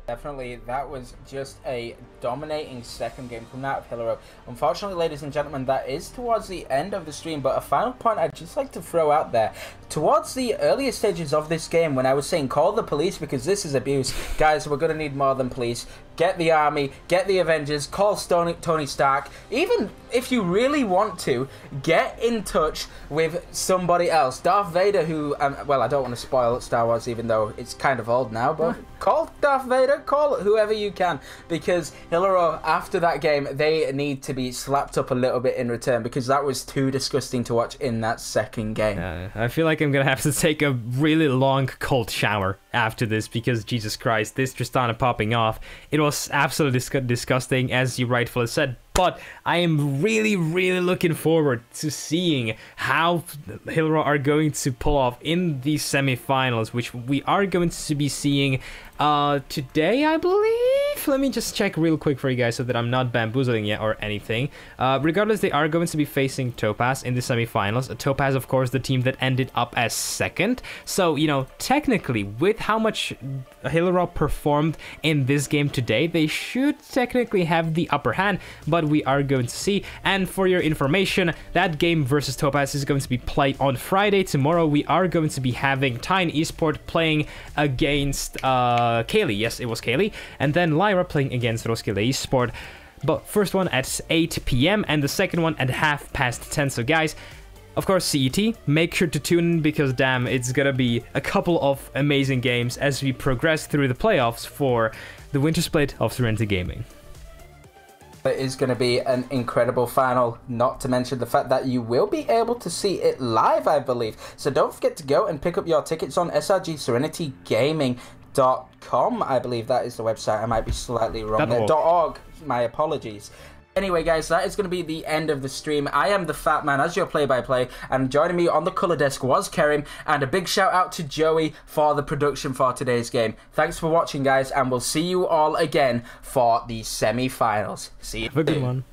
Speaker 2: Definitely, that was just a dominating second game from that of Hillero. Unfortunately, ladies and gentlemen, that is towards the end of the stream, but a final point I'd just like to throw out there. Towards the earlier stages of this game, when I was saying call the police because this is abuse, guys, we're going to need more than police. Get the army, get the Avengers, call Tony Stark. Even if you really want to, get in touch with somebody else. Darth Vader, who, well, I don't want to spoil Star Wars, even though it's kind of old now, but call Darth Vader, call whoever you can, because Hillero, after that game, they need to be slapped up a little bit in return, because that was too disgusting to watch in that second game.
Speaker 3: I feel like I'm gonna have to take a really long cold shower after this, because Jesus Christ, this Tristana popping off, it was absolutely disgusting, as you rightfully said. But I am really looking forward to seeing how Hillera are going to pull off in these semifinals, which we are going to be seeing today, I believe. Let me just check real quick for you guys so that I'm not bamboozling yet or anything. Regardless, they are going to be facing Topaz in the semifinals. Topaz, of course, the team that ended up as second. So, you know, technically, with how much Hillera performed in this game today, they should technically have the upper hand, but we are going to see. And for your information, that game versus Topaz is going to be played on Friday. Tomorrow, we are going to be having Tyne Esport playing against Kaylee. Yes, it was Kaylee. And then Lyra playing against Roskilde Esport. But first one at 8 p.m. and the second one at 10:30. So guys, of course, CET, make sure to tune in because damn, it's gonna be a couple of amazing games as we progress through the playoffs for the Wintersplit of Serenity Gaming.
Speaker 2: It is going to be an incredible final, not to mention the fact that you will be able to see it live, I believe. So don't forget to go and pick up your tickets on SRGSerenityGaming.com. I believe that is the website. I might be slightly wrong there. .org. My apologies. Anyway, guys, that is going to be the end of the stream. I am the Fat Man as your play-by-play, and joining me on the colour desk was Kerim, and a big shout out to Joey for the production for today's game. Thanks for watching, guys, and we'll see you all again for the semi-finals. See you.
Speaker 3: Have a good one.